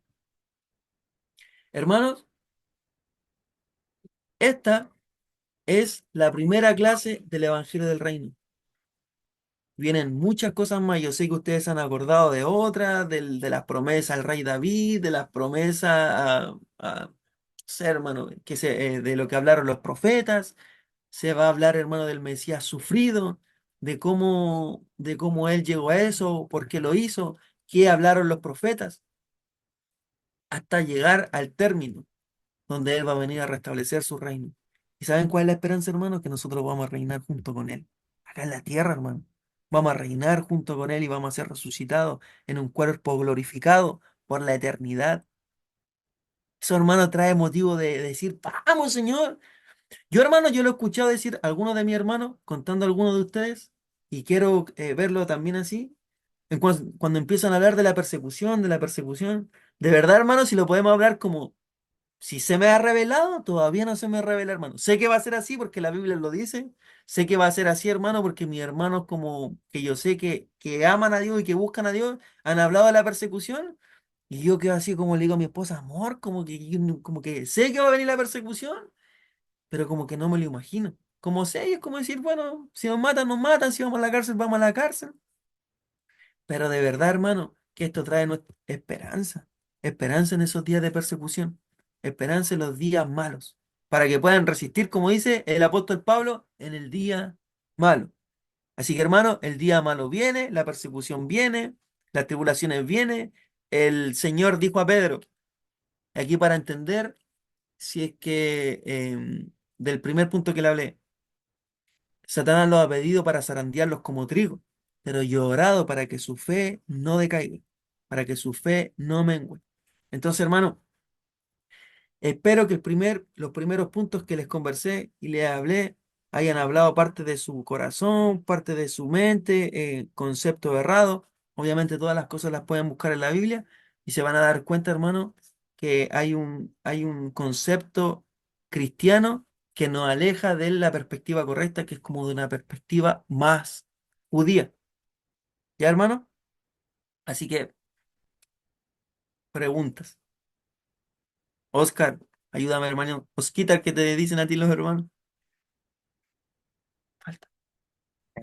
Hermanos, esta es la primera clase del Evangelio del Reino. Vienen muchas cosas más. Yo sé que ustedes se han acordado de otras, de las promesas al rey David, de las promesas no sé, hermano, de lo que hablaron los profetas. Se va a hablar, hermano, del Mesías sufrido, de cómo él llegó a eso, por qué lo hizo, qué hablaron los profetas, hasta llegar al término donde él va a venir a restablecer su reino. ¿Y saben cuál es la esperanza, hermano? Que nosotros vamos a reinar junto con él, acá en la tierra, hermano. Vamos a reinar junto con él y vamos a ser resucitados en un cuerpo glorificado por la eternidad. Eso, hermano, trae motivo de decir, vamos, Señor. Yo, hermano, yo lo he escuchado decir a algunos de mis hermanos, contando a algunos de ustedes, y quiero verlo también así, cuando empiezan a hablar de la persecución, de verdad, hermano, si lo podemos hablar como si se me ha revelado, todavía no se me revela, hermano. Sé que va a ser así porque la Biblia lo dice, sé que va a ser así, hermano, porque mis hermanos como que yo sé que aman a Dios y que buscan a Dios, han hablado de la persecución, y yo quedo así como le digo a mi esposa, amor, como que sé que va a venir la persecución pero como que no me lo imagino. Como sé, y es como decir, bueno, si nos matan, si vamos a la cárcel, vamos a la cárcel. Pero de verdad, hermano, que esto trae esperanza, esperanza en esos días de persecución, esperanza en los días malos, para que puedan resistir, como dice el apóstol Pablo, en el día malo. Así que, hermano, el día malo viene, la persecución viene, las tribulaciones vienen. El Señor dijo a Pedro, aquí para entender, si es que del primer punto que le hablé, Satanás los ha pedido para zarandearlos como trigo, pero yo he orado para que su fe no decaiga, para que su fe no mengue. Entonces, hermano, espero que los primeros puntos que les conversé y les hablé hayan hablado parte de su corazón, parte de su mente, concepto errado. Obviamente todas las cosas las pueden buscar en la Biblia y se van a dar cuenta, hermano, que hay un concepto cristiano que nos aleja de la perspectiva correcta, que es como de una perspectiva más judía. ¿Ya, hermano? Así que, preguntas. Oscar, ayúdame, hermano. Osquitar, ¿qué te dicen a ti los hermanos?